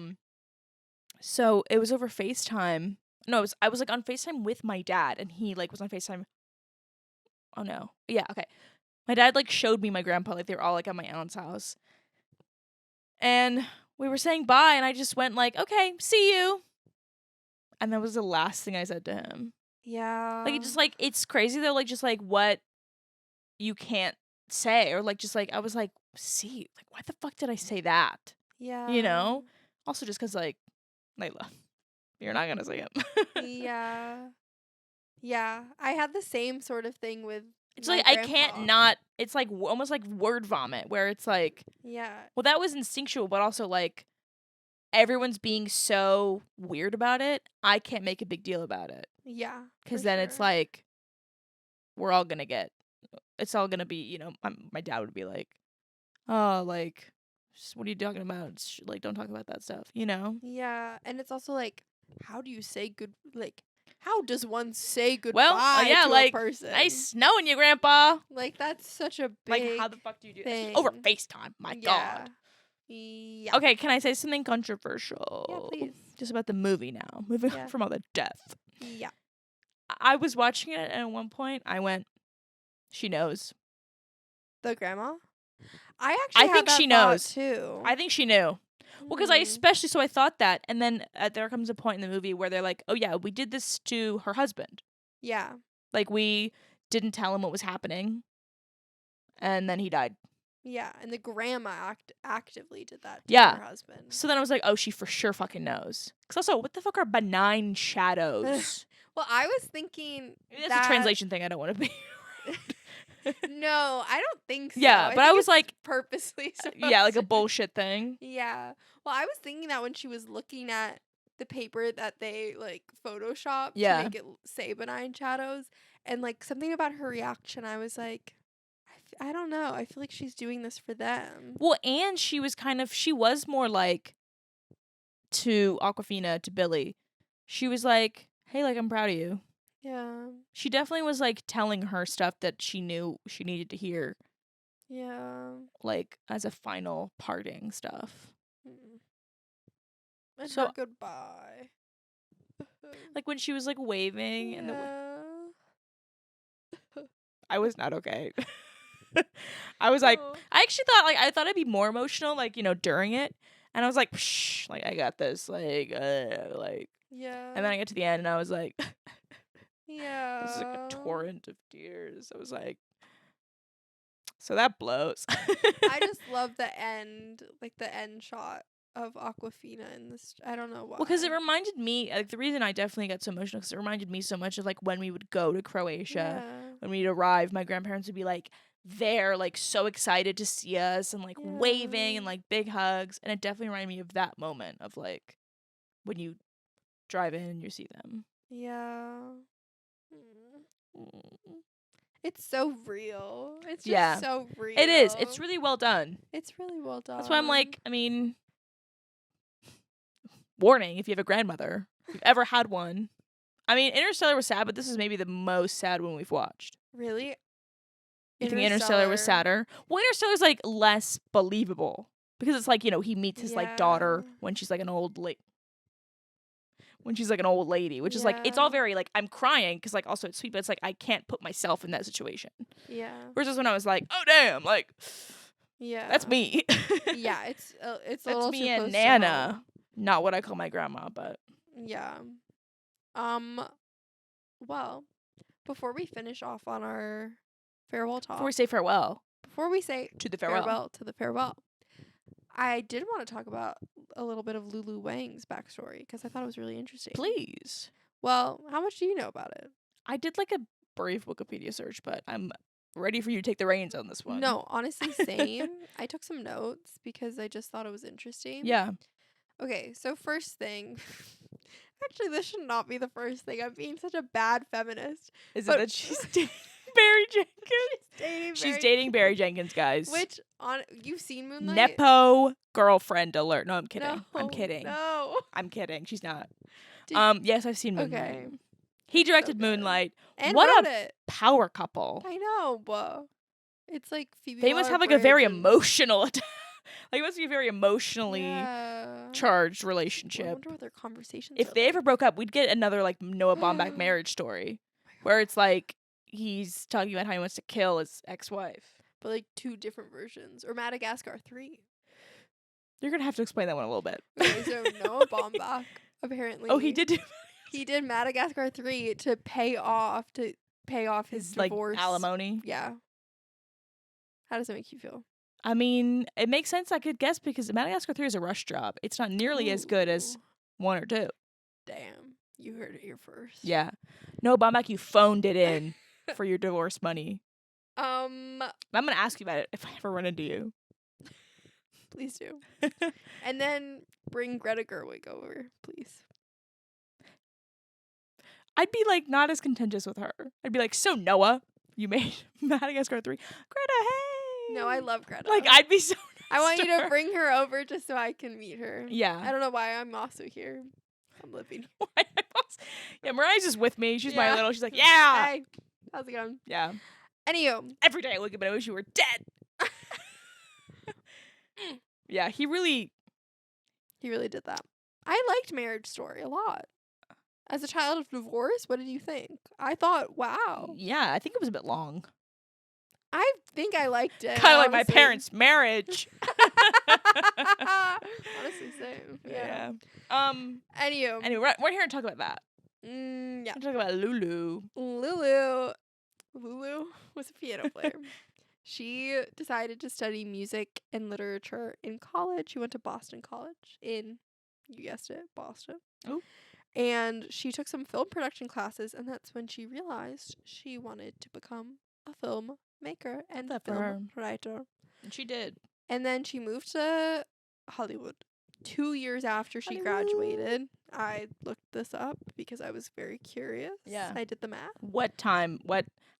So it was over FaceTime. No, I was like on FaceTime with my dad, and he like was on FaceTime. Oh no, yeah, okay. My dad like showed me my grandpa, like they were all like at my aunt's house, and we were saying bye, and I just went like, okay, see you, and that was the last thing I said to him. Yeah. Like it just like it's crazy though, like just like what you can't say, or like just like I was like, see, like why the fuck did I say that? Yeah. You know. Also, just because like Layla, you're not gonna say it. Yeah. Yeah. I had the same sort of thing with It's my like I grandpa. can't not. It's like almost like word vomit, where it's like, Yeah. well, that was instinctual, but also like everyone's being so weird about it. I can't make a big deal about it Yeah. because for then it's sure. like we're all gonna get. It's all gonna be, my dad would be like, oh, like, what are you talking about? Like, don't talk about that stuff, you know? Yeah, and it's also like, how do you say good? Like, how does one say goodbye Well, yeah, to a like, person? nice knowing you, Grandpa. Like that's such a Like, big how the fuck do you do that? thing. Over FaceTime, my Yeah. God. Yeah. Okay, can I say something controversial? Yeah, please. Just about the movie now. Moving Yeah. on from all the death. Yeah. I was watching it, and at one point, I went, she knows. The grandma. I actually I had think that she thought knows. too. I think she knew. Well, because I Hmm. especially, so I thought that. And then there comes a point in the movie where they're like, oh, yeah, we did this to her husband. Yeah. Like, we didn't tell him what was happening. And then he died. Yeah, and the grandma actively did that to Yeah. her husband. So then I was like, oh, she for sure fucking knows. Because also, what the fuck are benign shadows? Well, I was thinking Maybe that's a translation thing. I don't want to be. No, I don't think so. Yeah, but I think was it's like, purposely yeah, like a supposed to be. bullshit thing. Yeah. Well, I was thinking that when she was looking at the paper that they like photoshopped Yeah. to make it say benign shadows, and like something about her reaction, I was like, I don't know. I feel like she's doing this for them. Well, and she was more like to Aquafina, to Billy. She was like, hey, like, I'm proud of you. Yeah. She definitely was like telling her stuff that she knew she needed to hear, Yeah. like as a final parting stuff. And So- her goodbye. Like when she was like waving and Yeah. I was not okay. I was like, Oh. I actually thought I'd be more emotional, like, during it. And I was like, psh, like, I got this, like, Yeah. And then I get to the end and I was like, Yeah. this is like a torrent of tears. I was like, so that blows. I just love the end, like the end shot of Aquafina in this. I don't know why. Well, because it reminded me, like, the reason I definitely got so emotional, because it reminded me so much of, like, when we would go to Croatia, Yeah. when we'd arrive, my grandparents would be, like, there, like, so excited to see us, and, like, waving, and, Yeah. like, big hugs, and it definitely reminded me of that moment of, like, when you drive in and you see them. Yeah. Mm. It's so real. It's just Yeah. so real. It is. It's really well done. It's really well done. That's why I'm like, I mean, warning, if you have a grandmother, if you've ever had one. I mean, Interstellar was sad, but this is maybe the most sad one we've watched. Really? You think Interstellar was sadder? Well, Interstellar's like less believable because it's like, you know, he meets his like daughter when she's like an old lady. When she's like an old lady, which is like, it's all very like, I'm crying because like also it's sweet, but it's like I can't put myself in that situation. Yeah. Versus when I was like, oh damn, like, yeah, that's me. Yeah, it's a that's little me too and close Nana, to home. not what I call my grandma, but Yeah. Well, before we finish off on our farewell talk, before we say farewell to the farewell, to the farewell, I did want to talk about a little bit of Lulu Wang's backstory because I thought it was really interesting. please. Well, how much do you know about it? I did like a brief Wikipedia search, but I'm ready for you to take the reins on this one. No, honestly, same. I took some notes because I just thought it was interesting. Yeah. Okay, so first thing. Actually, this should not be the first thing. I'm being such a bad feminist. Is it that she's dating Barry Jenkins? She's dating Barry Jenkins, guys. Which, you've seen Moonlight? Nepo girlfriend alert. No, I'm kidding. No, I'm kidding. No. I'm kidding. She's not. Did- Yes, I've seen Moonlight. Okay. He directed So good. Moonlight. And what wrote a it. power couple. I know, but it's like Phoebe They must have like a very emotional like it must be a very emotionally charged I relationship. wonder what their conversations If are they like. ever broke up, we'd get another like Noah Baumbach marriage story where it's like he's talking about how he wants to kill his ex-wife. But like 2 different versions. Or Madagascar 3. You're going to have to explain that one a little bit. Okay, so Noah Baumbach apparently. Oh, he did do He did Madagascar 3 to pay off his like divorce. alimony. Yeah. How does it make you feel? I mean, it makes sense, I could guess, because Madagascar 3 is a rush job. It's not nearly as good as Ooh. 1 or 2. Damn. You heard it here first. Yeah. No, Baumbach, you phoned it in for your divorce money. I'm going to ask you about it if I ever run into you. Please do. And then bring Greta Gerwig over, please. I'd be like not as contentious with her. I'd be like, so Noah, you made Madagascar 3. Greta, hey. No, I love Greta. Like, I'd be so nice I want to you to her. bring her over just so I can meet her. Yeah. I don't know why I'm also here. I'm living. Yeah, Mariah's just with me. She's my Yeah. little. She's like, yeah. Hey, how's it going? Yeah. Anywho. Every day I wake up and I wish you were dead. Yeah, he really did that. I liked Marriage Story a lot. As a child of divorce, what did you think? I thought, wow. Yeah, I think it was a bit long. I think I liked it. Kind of like my parents' marriage. Honestly, same. Yeah. Anyway, we're here to talk about that. Yeah. We're talk about Lulu. Lulu was a piano player. She decided to study music and literature in college. She went to Boston College in, you guessed it, Boston. Oh. And she took some film production classes, and that's when she realized she wanted to become a filmmaker and a film writer. And she did. And then she moved to Hollywood 2 years after she graduated. I looked this up because I was very curious. Yeah. I did the math.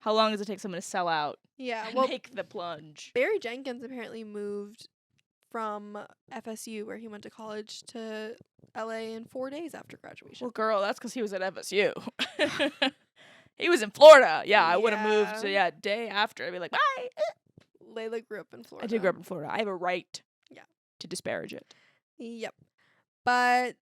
How long does it take someone to sell out? Yeah. And Well, make the plunge. Barry Jenkins apparently moved from FSU, where he went to college, to LA in 4 days after graduation. Well, girl, that's because he was at FSU. He was in Florida. Yeah, I would have moved to, day after. I'd be like, bye. Layla grew up in Florida. I did grow up in Florida. I have a right Yeah. to disparage it. Yep. But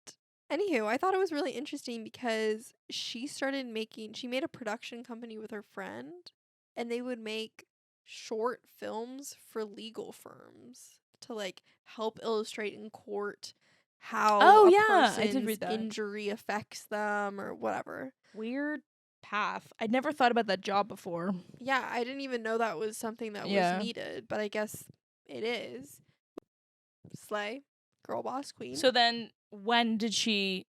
anywho, I thought it was really interesting because she made a production company with her friend, and they would make short films for legal firms to like help illustrate in court how Oh a yeah, I did person's read that. injury affects them or whatever. Weird path. I'd never thought about that job before. Yeah, I didn't even know that was something that was Yeah. needed, but I guess it is. Slay. Girl boss queen. So then when did she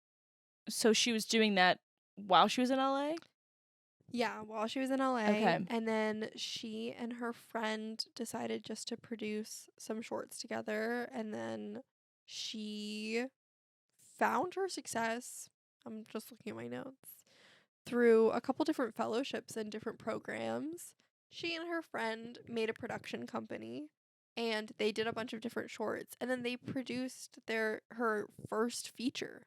so she was doing that while she was in LA? Yeah, while she was in LA. Okay. And then she and her friend decided just to produce some shorts together. And then she found her success. I'm just looking at my notes. Through a couple different fellowships and different programs. She and her friend made a production company and they did a bunch of different shorts. And then they produced her first feature.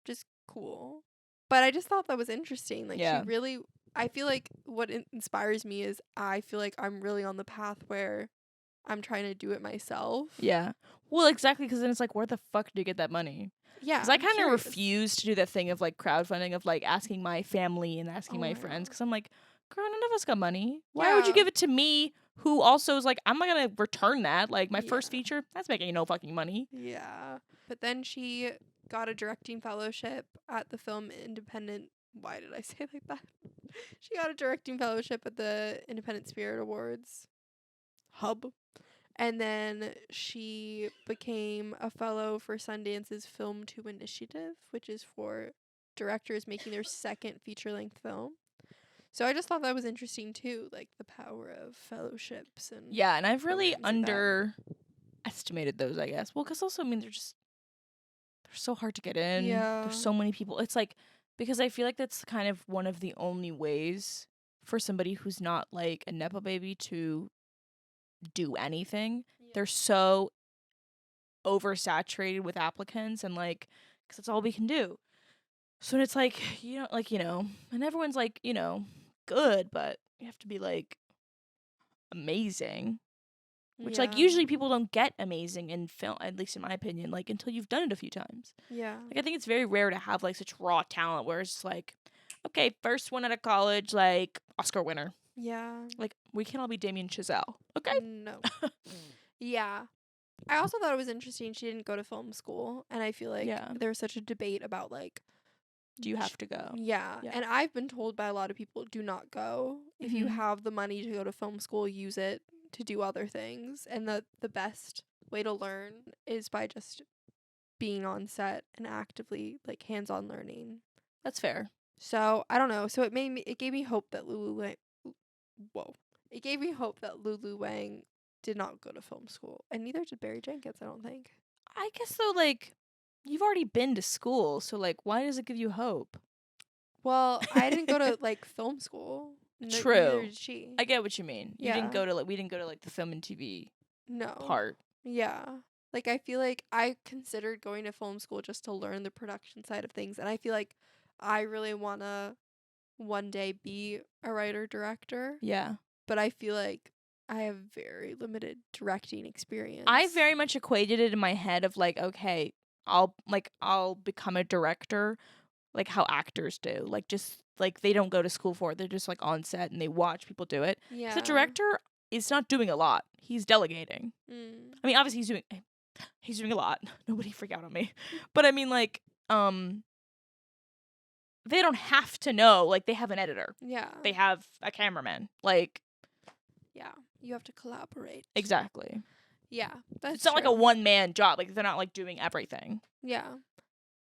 Just cool. But I just thought that was interesting. Like, Yeah. she really, I feel like what inspires me is I feel like I'm really on the path where I'm trying to do it myself. Yeah. Well, exactly, because then it's like, where the fuck do you get that money? Yeah. Because I I'm kind of curious. refuse to do that thing of like crowdfunding of like asking my family and asking Oh my my friends. God. Because I'm like, girl, none of us got money. Why would you Yeah. give it to me, who also is like, I'm not going to return that. Like, my first Yeah. feature, that's making no fucking money. Yeah. But then she got a directing fellowship at the Film Independent. Why did I say it like that? She got a directing fellowship at the Independent Spirit Awards hub. And then she became a fellow for Sundance's Film Tube Initiative, which is for directors making their second feature-length film. So I just thought that was interesting too, like the power of fellowships and Yeah, and I've really programs like that. underestimated those, I guess. Well, because also, I mean, they're so hard to get in. Yeah. There's so many people. It's like, because I feel like that's kind of one of the only ways for somebody who's not like a Nepo baby to do anything. They're so oversaturated with applicants and like, because that's all we can do. So it's like, and everyone's like, good, but you have to be like amazing. Which, like, usually people don't get amazing in film, at least in my opinion, like, until you've done it a few times. Yeah. Like, I think it's very rare to have, like, such raw talent where it's like, okay, first one out of college, like, Oscar winner. Yeah. Like, we can't all be Damien Chazelle. Okay? No. Yeah. I also thought it was interesting she didn't go to film school, and I feel like Yeah. there was such a debate about like, Do you have to go? yeah. Yeah. And I've been told by a lot of people, do not go. If you Mhm. have the money to go to film school, use it to do other things. And the best way to learn is by just being on set and actively like hands-on learning. That's fair. So I don't know. So it gave me hope that It gave me hope that Lulu Wang did not go to film school, and neither did Barry Jenkins, I don't think. I guess, though, like, you've already been to school, so, like, why does it give you hope? Well, I didn't go to like film school. True. Neither did she. I get what you mean. You Yeah. didn't go to, like, we didn't go to, like, the film and TV No. part. Yeah. Like, I feel like I considered going to film school just to learn the production side of things, and I feel like I really want to one day be a writer-director, Yeah. but I feel like I have very limited directing experience. I very much equated it in my head of like, okay, I'll become a director like how actors do. Like just like they don't go to school for it. They're just like on set and they watch people do it. Yeah. The director is not doing a lot. He's delegating. I mean, obviously he's doing a lot. Nobody freak out on me. But I mean like they don't have to know, like they have an editor. Yeah. They have a cameraman. Like Yeah. You have to collaborate. exactly. Yeah. That's It's not like a one-man job. Like they're not like doing everything. Yeah.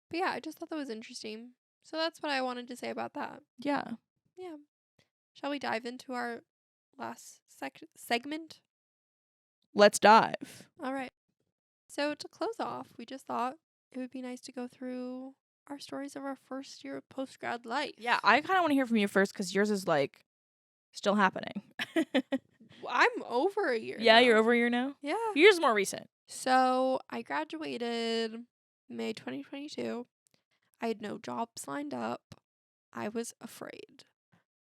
But yeah, I just thought that was interesting. So that's what I wanted to say about that. Yeah. Yeah. Shall we dive into our last segment? Let's dive. All right. So to close off, we just thought it would be nice to go through our stories of our first year of post-grad life. Yeah, I kind of want to hear from you first because yours is like still happening. I'm over a year Yeah, now. you're over a year now? Yeah. Yours is more recent. So I graduated May 2022. I had no jobs lined up. I was afraid.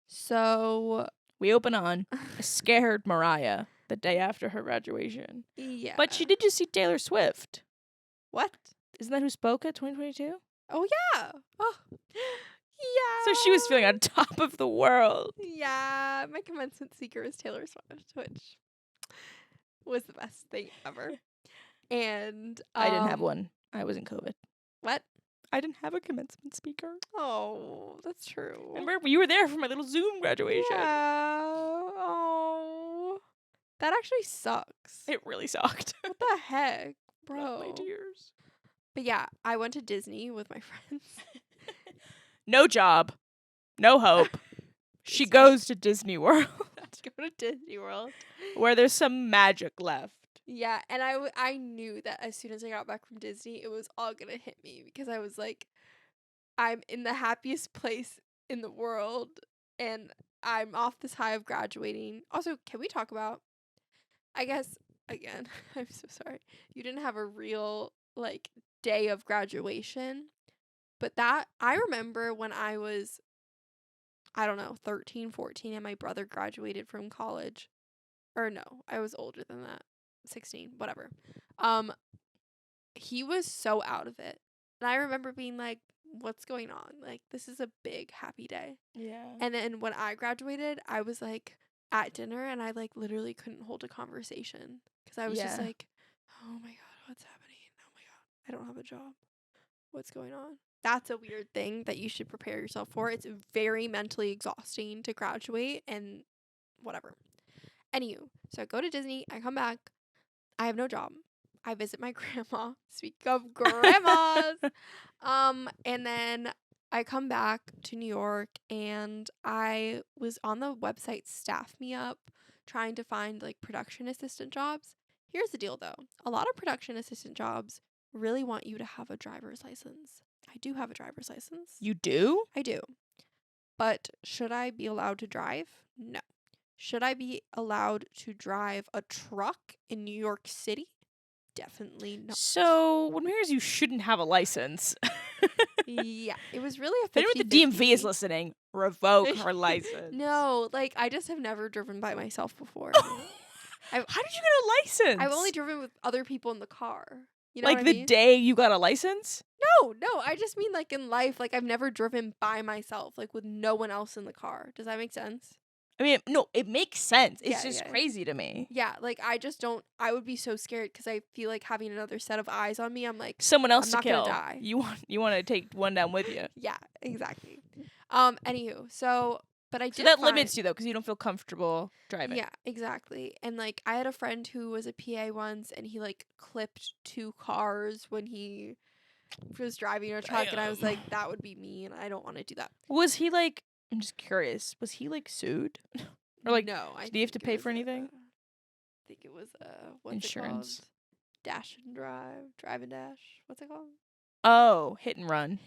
So We open on a scared Miraya the day after her graduation. yeah. But she did just see Taylor Swift. What? Isn't that who spoke at 2022? Oh yeah. Oh. Yeah. So she was feeling on top of the world. Yeah. My commencement speaker was Taylor Swift, which was the best thing ever. And I didn't have one. I was in COVID. What? I didn't have a commencement speaker. Oh, that's true. Remember, you were there for my little Zoom graduation. Yeah. Oh. That actually sucks. It really sucked. What the heck, Love my bro? tears. But yeah, I went to Disney with my friends. No job. No hope. She Just goes to Disney World. go to Disney World. Where there's some magic left. Yeah, and I knew that as soon as I got back from Disney, it was all gonna hit me because I was like, I'm in the happiest place in the world, and I'm off this high of graduating. Also, can we talk about, I guess, again, I'm so sorry. You didn't have a real, like, day of graduation, but that, I remember when I was, I don't know, 13, 14, and my brother graduated from college. Or no, I was older than that. 16, whatever. Um, he was so out of it. And I remember being like, what's going on? Like, this is a big happy day. Yeah. And then when I graduated, I was like at dinner and I like literally couldn't hold a conversation because I was just Yeah. like, oh my God, what's happening? Oh my God, I don't have a job. What's going on? That's a weird thing that you should prepare yourself for. It's very mentally exhausting to graduate and whatever. Anywho, so I go to Disney, I come back, I have no job. I visit my grandma. Speak of grandmas. And then I come back to New York and I was on the website Staff Me Up trying to find like production assistant jobs. Here's the deal though. A lot of production assistant jobs really want you to have a driver's license. I do have a driver's license. You do? I do. But should I be allowed to drive? No. Should I be allowed to drive a truck in New York City? Definitely not. So, what matters you shouldn't have a license. Yeah, it was really a If anyone 50 at the DMV is listening, revoke her license. No, like I just have never driven by myself before. How did you get a license? I've only driven with other people in the car. You know like what the I mean? day you got a license? No, I just mean like in life, like I've never driven by myself, like with no one else in the car. Does that make sense? I mean, no, it makes sense. It's Yeah, just yeah. crazy to me. Yeah, like I just don't. I would be so scared because I feel like having another set of eyes on me. I'm like, Someone else I'm to not gonna kill. die. You want to take one down with you. Yeah, exactly. Anywho, so but I So did that find, limits you though, because you don't feel comfortable driving. Yeah, exactly. And like I had a friend who was a PA once, and he like clipped 2 cars when he was driving a truck, and I was Damn. like, that would be me, and I don't want to do that. Was he like? I'm just curious. Was he like sued? Or like, no, did he have to think it pay was for anything? I think it was what's Insurance. it called? Dash and drive and dash. What's it called? Oh, hit and run.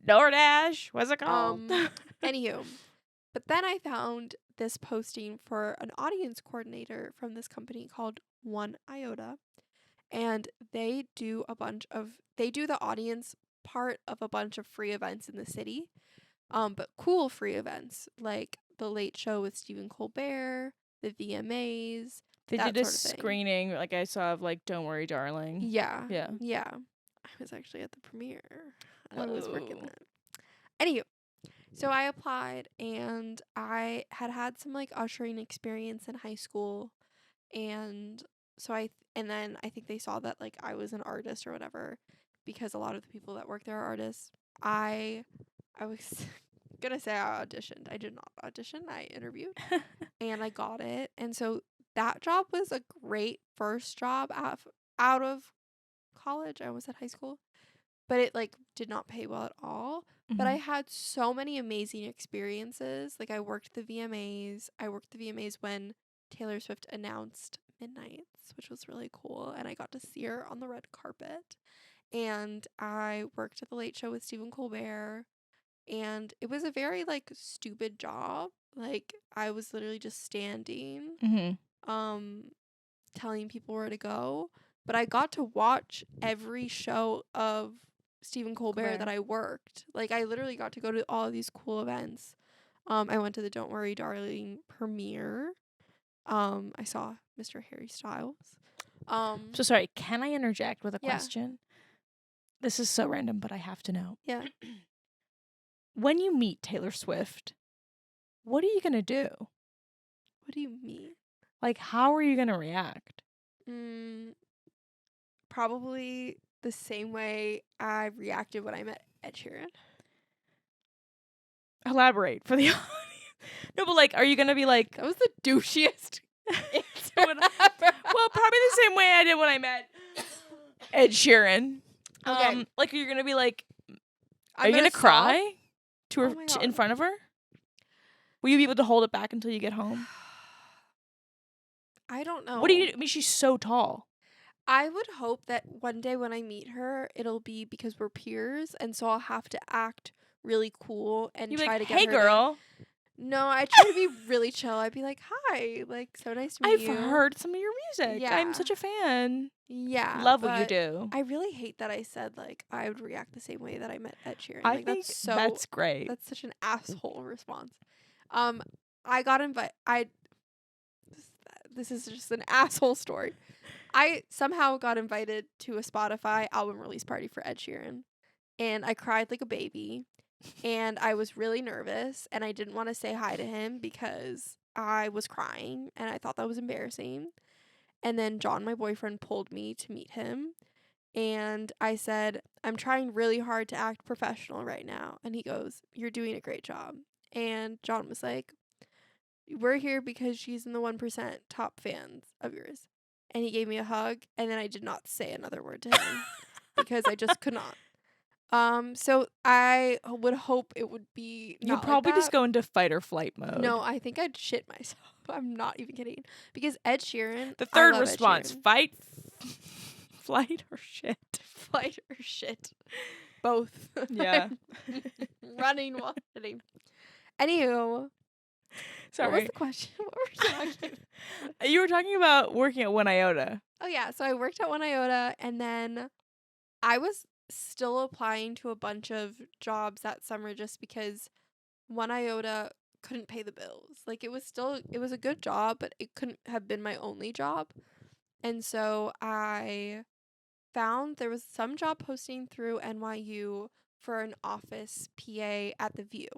DoorDash. What's it called? Anywho, but then I found this posting for an audience coordinator from this company called One Iota, and they do the audience part of a bunch of free events in the city, but cool free events like the Late Show with Stephen Colbert, the VMAs. They that did a sort of thing. screening, like I saw, of like "Don't Worry, Darling." Yeah, Yeah. yeah. I was actually at the premiere. I was working Whoa. that. Anywho, so I applied and I had some like ushering experience in high school, and then I think they saw that like I was an artist or whatever, because a lot of the people that work there are artists. I was gonna say I auditioned. I did not audition. I interviewed and I got it. And so that job was a great first job out of college. I almost said high school, but it like did not pay well at all. But I had so many amazing experiences. Like I worked the VMAs. I worked the VMAs when Taylor Swift announced Midnights, which was really cool, and I got to see her on the red carpet. And I worked at the Late Show with Stephen Colbert, and it was a very like stupid job. Like I was literally just standing telling people where to go, but I got to watch every show of Stephen Colbert that I worked. Like I literally got to go to all of these cool events. I went to the Don't Worry Darling premiere. I saw Mr. Harry Styles. So sorry, can I interject with a Yeah. question? This is so random, but I have to know. Yeah. When you meet Taylor Swift, what are you gonna do? What do you mean? Like, how are you gonna react? Probably the same way I reacted when I met Ed Sheeran. Elaborate for the audience. No, but like, are you gonna be like, That was the douchiest answer When- ever. well, probably the same way I did when I met Ed Sheeran. Okay. Like, are you gonna be like, are I'm you gonna sob. cry to her Oh my in God. front of her? Will you be able to hold it back until you get home? I don't know. What do you? I mean, she's so tall. I would hope that one day when I meet her, it'll be because we're peers, and so I'll have to act really cool and You'd be try like, to get hey, her girl. No, I try to be really chill. I'd be like, "Hi, like so nice to meet I've you." heard some of your music. I'm Yeah. such a fan. Yeah, Love what you but do. I really hate that I said like I would react the same way that I met Ed Sheeran. I Like think that's great. that's such an asshole response. Um, I got invited. This is just an asshole story. I somehow got invited to a Spotify album release party for Ed Sheeran, and I cried like a baby, and I was really nervous, and I didn't want to say hi to him because I was crying, and I thought that was embarrassing. And then John, my boyfriend, pulled me to meet him, and I said, "I'm trying really hard to act professional right now." And he goes, "You're doing a great job." And John was like, "We're here because she's in the 1% top fans of yours." And he gave me a hug, and then I did not say another word to him because I just could not. So I would hope it would be You'd not probably like just that. go into fight or flight mode. No, I think I'd shit myself. I'm not even kidding. Because Ed Sheeran, The I third love Ed response: Sheeran. fight, flight, or shit. Flight or shit. Both. Yeah. Running while shitting. Anywho, what was Sorry. the question? What were we talking about? You were talking about working at One Iota. Oh yeah, so I worked at One Iota, and then I was still applying to a bunch of jobs that summer just because One Iota couldn't pay the bills. Like it was a good job, but it couldn't have been my only job. And so I found there was some job posting through NYU for an office PA at the View.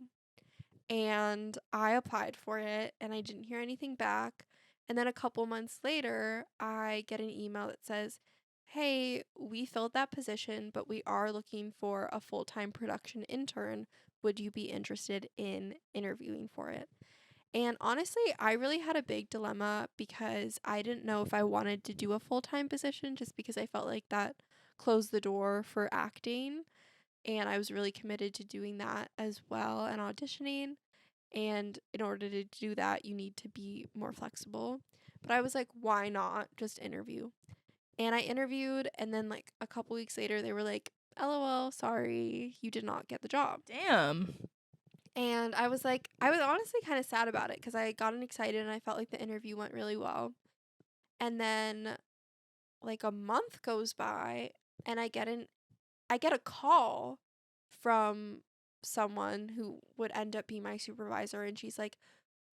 And I applied for it and I didn't hear anything back. And then a couple months later, I get an email that says, "Hey, we filled that position, but we are looking for a full-time production intern. Would you be interested in interviewing for it?" And honestly, I really had a big dilemma because I didn't know if I wanted to do a full-time position just because I felt like that closed the door for acting. And I was really committed to doing that as well and auditioning. And in order to do that, you need to be more flexible. But I was like, why not just interview? And I interviewed, and then like a couple weeks later, they were like, "LOL, sorry, you did not get the job." Damn. And I was like, I was honestly kind of sad about it because I had gotten excited and I felt like the interview went really well. And then like a month goes by, and I get a call from someone who would end up being my supervisor, and she's like,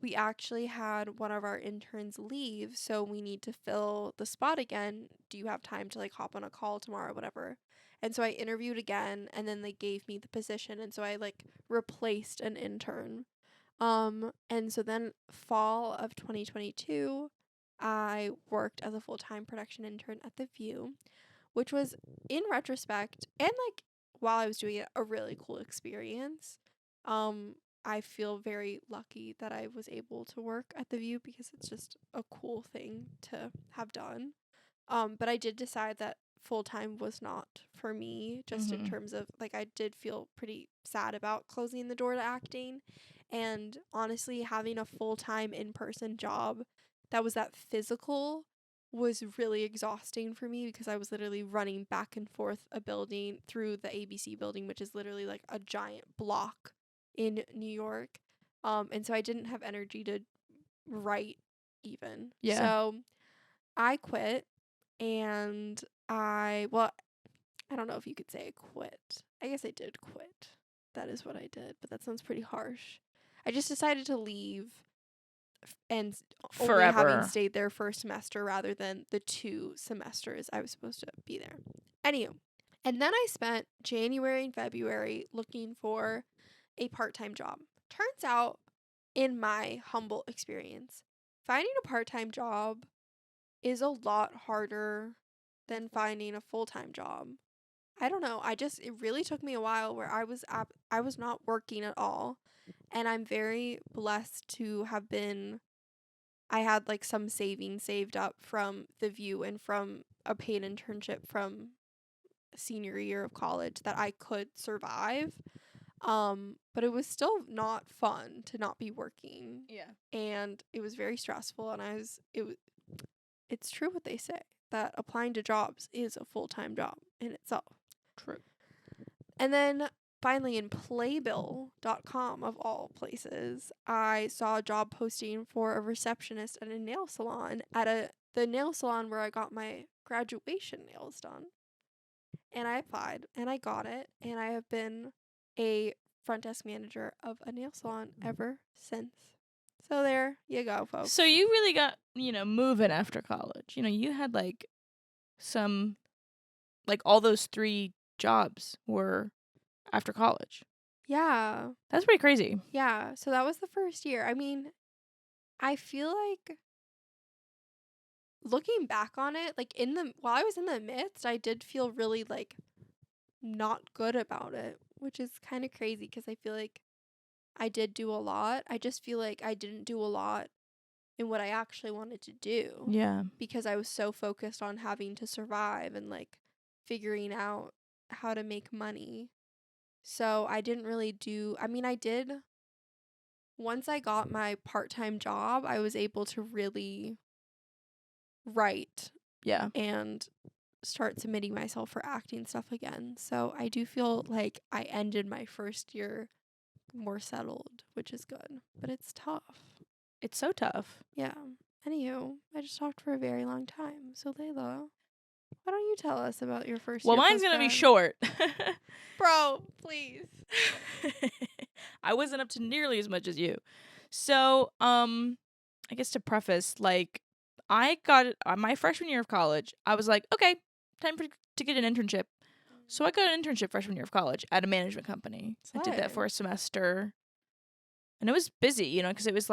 "We actually had one of our interns leave, so we need to fill the spot again. Do you have time to like hop on a call tomorrow, whatever?" And so I interviewed again, and then they gave me the position, and so I like replaced an intern. And so then fall of 2022, I worked as a full-time production intern at The View, which was in retrospect and like while I was doing it a really cool experience. Um I feel very lucky that I was able to work at The View because it's just a cool thing to have done. But I did decide that full time was not for me, just in terms of like I did feel pretty sad about closing the door to acting. And honestly, having a full time in person job that was that physical was really exhausting for me because I was literally running back and forth a building through the ABC building, which is literally like a giant block in New York. And so I didn't have energy to write even. Yeah. So I quit, and I don't know if you could say I quit. I guess I did quit. That is what I did, but that sounds pretty harsh. I just decided to leave and only having Forever. stayed there for a semester rather than the 2 semesters I was supposed to be there. Anywho, and then I spent January and February looking for a part-time job. Turns out, in my humble experience, finding a part-time job is a lot harder than finding a full-time job. I don't know. It really took me a while where I was not working at all. And I'm very blessed to have been I had like some savings saved up from the View and from a paid internship from senior year of college that I could survive. But it was still not fun to not be working. Yeah. And it was very stressful, and it's true what they say that applying to jobs is a full-time job in itself. True. And then finally in playbill.com of all places, I saw a job posting for a receptionist at a nail salon the nail salon where I got my graduation nails done. And I applied and I got it, and I have been a front desk manager of a nail salon ever since. So there you go, folks. So you really got, moving after college. You had some all those 3 jobs were after college. Yeah. That's pretty crazy. Yeah. So that was the first year. I mean, I feel like looking back on it, while I was in the midst, I did feel really not good about it, which is kind of crazy because I feel like I did do a lot. I just feel like I didn't do a lot in what I actually wanted to do. Yeah. Because I was so focused on having to survive and figuring out how to make money. So I didn't really I did once I got my part-time job, I was able to really write Yeah. and start submitting myself for acting stuff again. So I do feel like I ended my first year more settled, which is good. But it's tough. It's so tough. Yeah. Anywho, I just talked for a very long time. So Layla, why don't you tell us about your first year? Well, mine's going to be post-grad? short. Bro, please. I wasn't up to nearly as much as you. So, I guess to preface, I got it my freshman year of college. I was like, okay, to get an internship. So I got an internship freshman year of college at a management company. I did that for a semester. And it was busy, because it was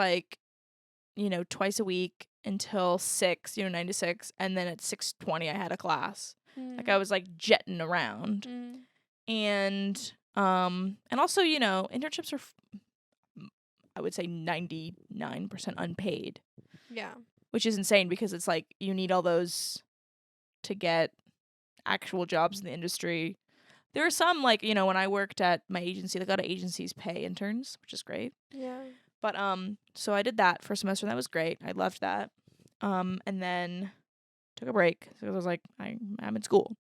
twice a week until 6, 9 to 6. And then at 6:20, I had a class. I was jetting around. And also, internships are, I would say 99% unpaid. Yeah. Which is insane because it's you need all those to get actual jobs in the industry. There are some when I worked at my agency, a lot of agencies pay interns, which is great. Yeah. But so I did that for a semester and that was great. I loved that. And then took a break. So I was I'm in school.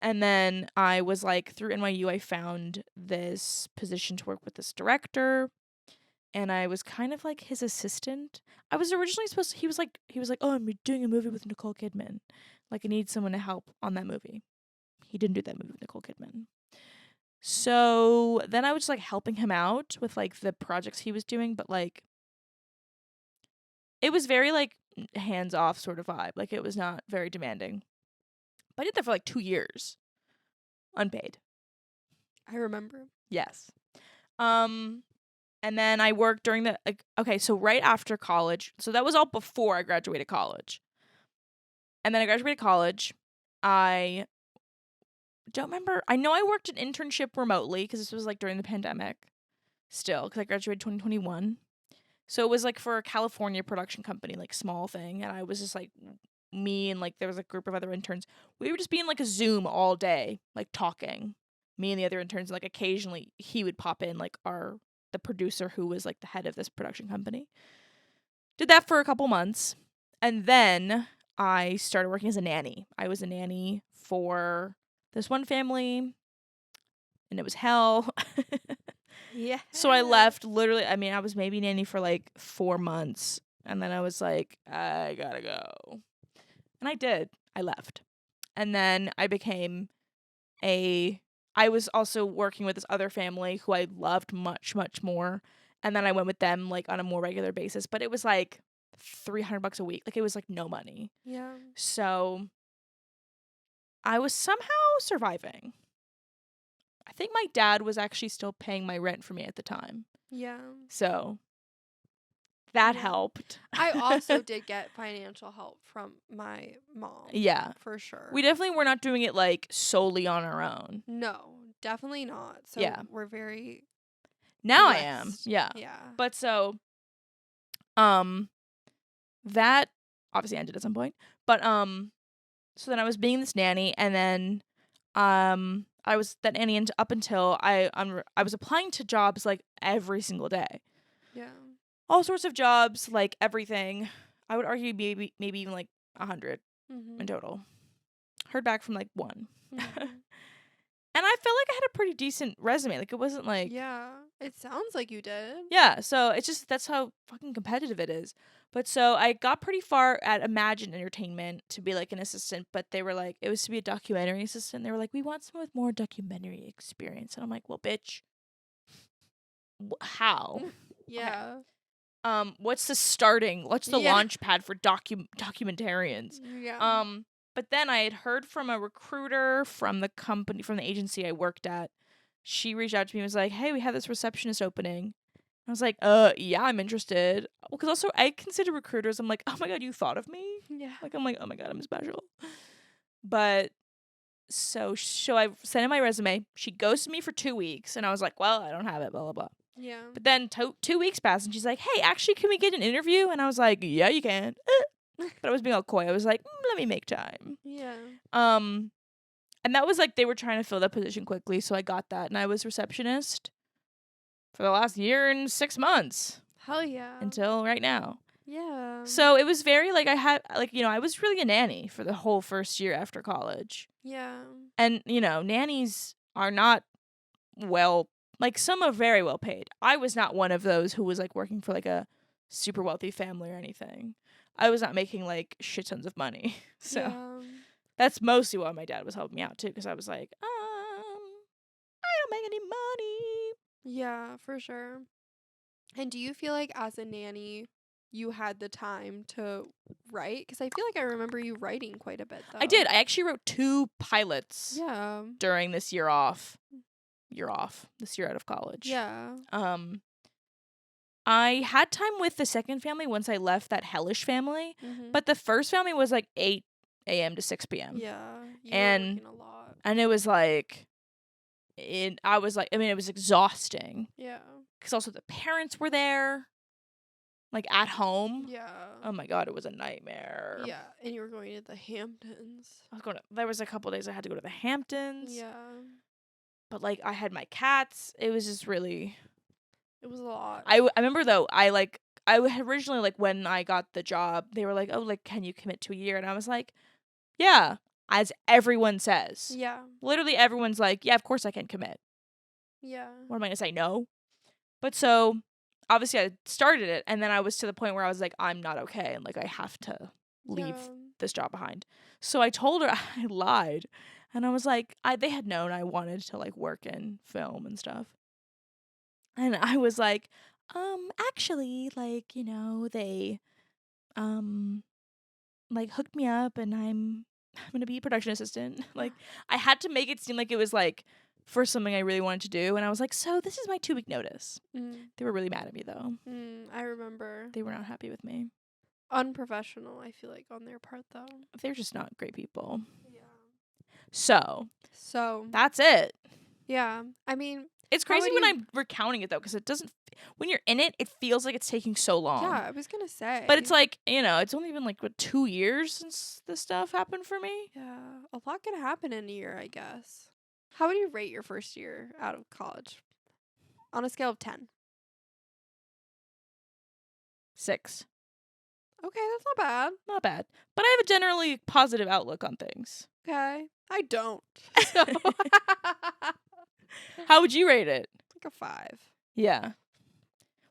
And then I was through NYU I found this position to work with this director. And I was kind of his assistant. I was originally supposed to, he was like, oh, I'm doing a movie with Nicole Kidman. I need someone to help on that movie. He didn't do that movie with Nicole Kidman. So then I was helping him out with the projects he was doing, but it was very hands off sort of vibe. It was not very demanding. But I did that for 2 years. Unpaid. I remember. Yes. And then I worked during the so right after college. So that was all before I graduated college. And then I graduated college. I don't remember. I know I worked an internship remotely because this was during the pandemic still because I graduated 2021. So it was for a California production company, small thing. And I was just me and there was a group of other interns. We were just being a Zoom all day, talking. Me and the other interns, and occasionally he would pop in the producer who was the head of this production company. Did that for a couple months. And then I started working as a nanny. I was a nanny for this one family and it was hell. Yeah. So I left literally, I was maybe nanny for 4 months and then I was I gotta go. And I did. I left. And then I was also working with this other family who I loved much, much more. And then I went with them on a more regular basis. But it was $300 a week. It was no money. Yeah. So I was somehow surviving. I think my dad was actually still paying my rent for me at the time. Yeah. So that Yeah. helped. I also did get financial help from my mom. Yeah. For sure. We definitely were not doing it like solely on our own. No, definitely not. So Yeah. we're very Now I am. blessed. Yeah. Yeah. But so that obviously ended at some point. But so then I was being this nanny, and then I was that nanny up until I was applying to jobs like every single day. Yeah. All sorts of jobs, like everything. I would argue maybe even like 100 in total. Heard back from like one. And I felt like I had a pretty decent resume. Like, it wasn't like... Yeah. It sounds like you did. Yeah, so it's just, that's how fucking competitive it is. But so I got pretty far at Imagine Entertainment to be like an assistant, but they were like, it was to be a documentary assistant. They were like, we want someone with more documentary experience. And I'm like, well, bitch, how? Yeah. What's the Yeah. launch pad for documentarians? Yeah. But then I had heard from a recruiter from the agency I worked at. She reached out to me and was like, hey, we have this receptionist opening. I was like, yeah, I'm interested. Because also I consider recruiters, I'm like, oh my God, you thought of me? Yeah. Like, I'm like, oh my God, I'm special. But so I sent in my resume. She ghosted me for 2 weeks. And I was like, well, I don't have it, blah, blah, blah. Yeah. But then 2 weeks passed and she's like, hey, actually, can we get an interview? And I was like, yeah, you can. But I was being all coy. I was like, let me make time. Yeah. And that was like, they were trying to fill that position quickly. So I got that. And I was receptionist for the last year and 6 months. Hell yeah. Until right now. Yeah. So it was very like, I had like, I was really a nanny for the whole first year after college. Yeah. And, nannies are not like, some are very well paid. I was not one of those who was like working for like a super wealthy family or anything. I was not making like shit tons of money. So yeah. that's mostly why my dad was helping me out too, because I was like, I don't make any money. Yeah, for sure. And do you feel like as a nanny, you had the time to write? Because I feel like I remember you writing quite a bit, though. I did. I actually wrote 2 pilots Yeah. during this year off. This year out of college. Yeah. I had time with the second family once I left that hellish family, but the first family was like 8 a.m. to 6 p.m. Yeah. You And- were working a lot. And it was like, it was exhausting. Yeah. Because also the parents were there, like at home. Yeah. Oh my God, it was a nightmare. Yeah. And you were going to the Hamptons. There was a couple days I had to go to the Hamptons. Yeah. But like, I had my cats. It was just really... It was a lot. I remember though, I had originally, like, when I got the job, they were like, oh, like, can you commit to a year? And I was like, yeah, as everyone says. Yeah. Literally everyone's like, yeah, of course I can commit. Yeah. What am I going to say? No? But so, obviously I started it, and then I was to the point where I was like, I'm not okay, and like, I have to leave this job behind. So I told her, I lied. And I was like, they had known I wanted to like work in film and stuff. And I was like, actually, like, they, like, hooked me up, and I'm gonna be a production assistant. Like, I had to make it seem like it was, like, for something I really wanted to do, and I was like, so this is my 2-week notice. They were really mad at me, though. I remember. They were not happy with me. Unprofessional, I feel like, on their part, though. They're just not great people. Yeah. So, that's it. Yeah. I mean... It's crazy when I'm recounting it, though, because it doesn't... When you're in it, it feels like it's taking so long. Yeah, I was gonna say. But it's like, it's only been like, 2 years since this stuff happened for me? Yeah, a lot can happen in a year, I guess. How would you rate your first year out of college? On a scale of 10. 6. Okay, that's not bad. Not bad. But I have a generally positive outlook on things. Okay. I don't. So How would you rate it? like a 5. Yeah.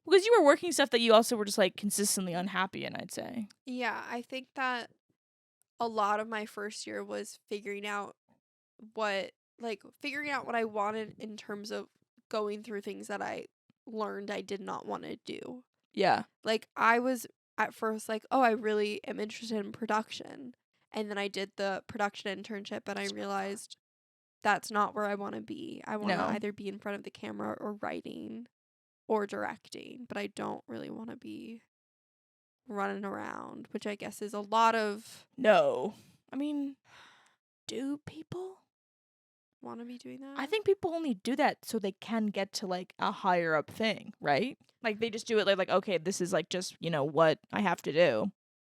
Because you were working stuff that you also were just, like, consistently unhappy in, I'd say. Yeah, I think that a lot of my first year was figuring out what I wanted in terms of going through things that I learned I did not want to do. Yeah. Like, I was at first like, oh, I really am interested in production. And then I did the production internship, and I realized that's not where I want to be. I want to either be in front of the camera or writing or directing, but I don't really want to be running around, which I guess is a lot of No. I mean, do people? want to be doing that. I think people only do that so they can get to like a higher up thing, right? Like they just do it like okay, this is like just, what I have to do.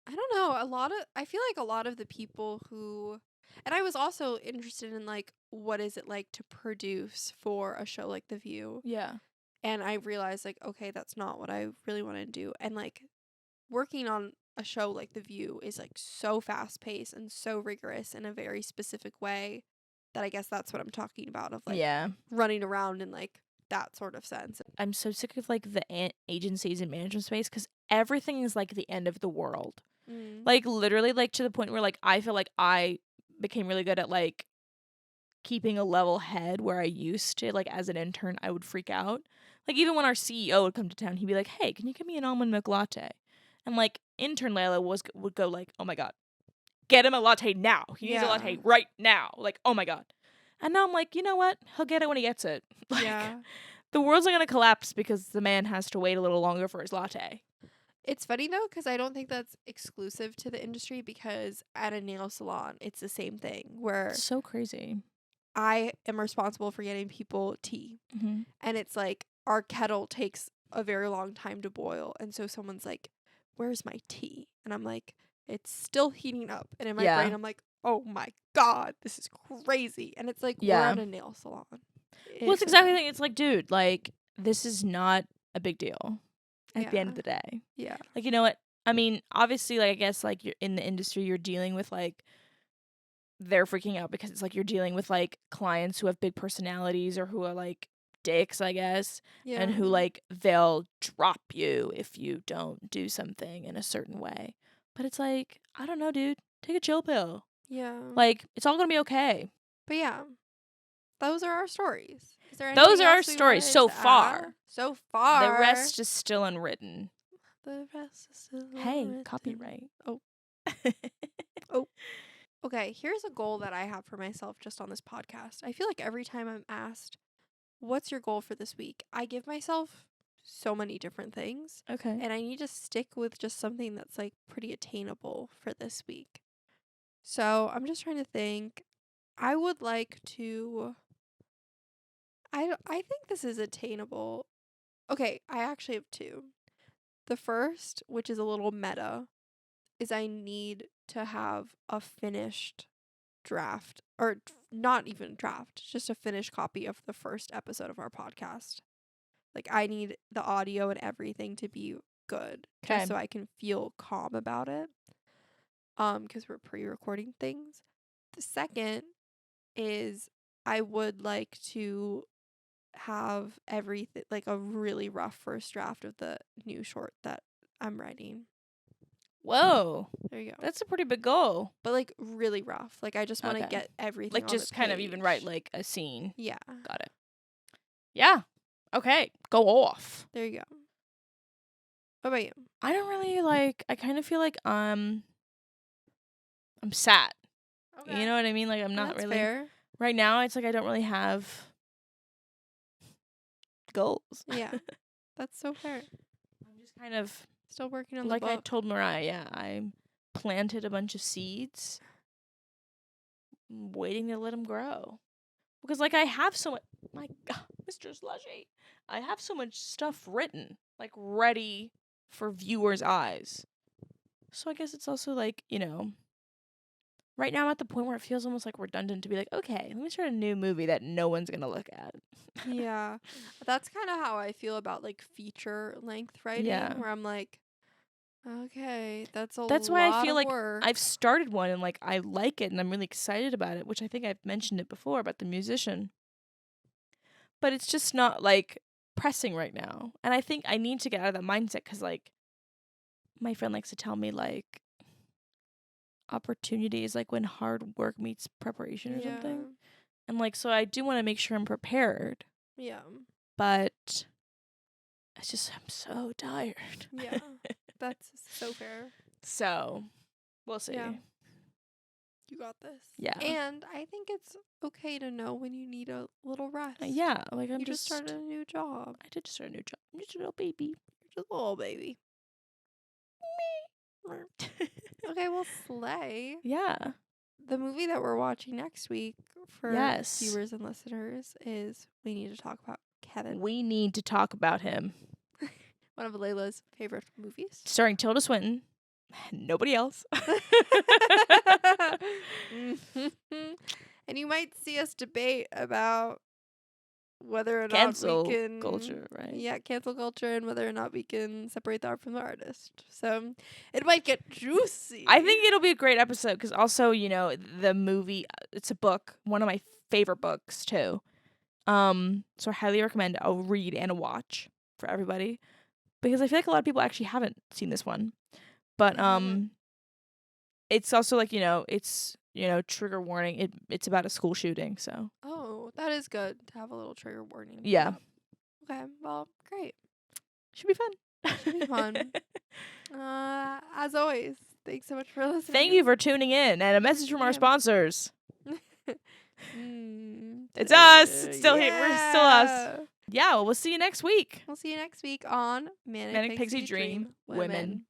I don't know. I feel like a lot of the people who, and I was also interested in like, what is it like to produce for a show like The View? Yeah. And I realized like, okay, that's not what I really want to do. And like, working on a show like The View is like so fast paced and so rigorous in a very specific way that I guess that's what I'm talking about of like Yeah. running around in like that sort of sense. I'm so sick of like the agencies and management space because everything is like the end of the world. Mm. Like literally like to the point where like I feel like I became really good at like keeping a level head where I used to like as an intern I would freak out. Like even when our CEO would come to town, he'd be like, "Hey, can you give me an almond milk latte?" And like intern Layla would go like, "Oh my god, get him a latte now. He needs a latte right now." Like, oh my god. And now I'm like, you know what? He'll get it when he gets it. Like, Yeah. the world's not gonna collapse because the man has to wait a little longer for his latte. It's funny though, because I don't think that's exclusive to the industry, because at a nail salon, it's the same thing where It's so crazy. I am responsible for getting people tea. Mm-hmm. And it's like our kettle takes a very long time to boil. And so someone's like, "Where's my tea?" And I'm like, "It's still heating up." And in my brain, I'm like, "Oh my God, this is crazy." And it's like, we're Yeah. at a nail salon. Well, it's exactly the thing. It's like, dude, like, this is not a big deal at the end of the day. Yeah. Like, you know what? I mean, obviously, like, I guess, like, you're in the industry, you're dealing with, like, they're freaking out because it's like you're dealing with, like, clients who have big personalities or who are, like, dicks, I guess, Yeah. and who, like, they'll drop you if you don't do something in a certain way. But it's like, I don't know, dude. Take a chill pill. Yeah. Like, it's all gonna be okay. But yeah, those are our stories. Is there Those anything are our else we stories wanted so to far. add? So far. The rest is still unwritten. The rest is still Hey, unwritten. copyright. Oh. Okay, here's a goal that I have for myself just on this podcast. I feel like every time I'm asked, "What's your goal for this week?" I give myself so many different things, Okay. and I need to stick with just something that's like pretty attainable for this week. So, I'm just trying to think. I would like to I think this is attainable. Okay, I actually have two. The first, which is a little meta, is I need to have a finished draft, or not even draft, just a finished copy of the first episode of our podcast. Like, I need the audio and everything to be good, Okay. just so I can feel calm about it. Because we're pre-recording things. The second is I would like to have everything, like a really rough first draft of the new short that I'm writing. Whoa. There you go. That's a pretty big goal. But like really rough. Like I just want to Okay. get everything Like on just the kind of even write page. like a scene. Yeah. Got it. Yeah. Okay. Go off. There you go. What about you? I don't really like I kind of feel like I'm sat. You know what I mean? Like I'm not That's really fair. right now it's like I don't really have goals. Yeah. That's so fair. I'm just kind of Still working on like the I book. told Miraya, yeah, I planted a bunch of seeds, waiting to let them grow. Because like I have so much, my God, Mr. Slushy, I have so much stuff written, like ready for viewers' eyes. So I guess it's also like, right now I'm at the point where it feels almost like redundant to be like, okay, let me start a new movie that no one's gonna look at. Yeah. That's kind of how I feel about like feature length writing, Yeah. where I'm like, okay, that's That's why I feel like work. I've started one and like I like it and I'm really excited about it, which I think I've mentioned it before about the musician. But it's just not like pressing right now. And I think I need to get out of that mindset because like my friend likes to tell me like opportunity is like when hard work meets preparation or something. And like so I do want to make sure I'm prepared. Yeah. But it's just I'm so tired. Yeah. That's so fair. So we'll see. Yeah. You got this. Yeah. And I think it's okay to know when you need a little rest. Yeah, like I'm you just started a new job. I did just start a new job. I'm just a little baby. You're just a little baby. Okay, well, slay. Yeah. The movie that we're watching next week for Yes. viewers and listeners is We Need to Talk About Kevin. We need to talk about him. One of Layla's favorite movies. Starring Tilda Swinton. Nobody else. And you might see us debate about whether or Cancel not we can culture, right? Yeah, cancel culture, and whether or not we can separate the art from the artist. So it might get juicy. I think it'll be a great episode because also, the movie, it's a book, one of my favorite books too. So I highly recommend a read and a watch for everybody because I feel like a lot of people actually haven't seen this one. But it's also like, it's trigger warning. It's about a school shooting, so. Oh, that is good to have a little trigger warning. Yeah. Okay, well, great. Should be fun. Should be fun. As always, thanks so much for listening. Thank you for tuning in, and a message from our sponsors. It's us. It's still here. We're still us. Yeah, well, we'll see you next week. We'll see you next week on Manic Pixie Dream Women.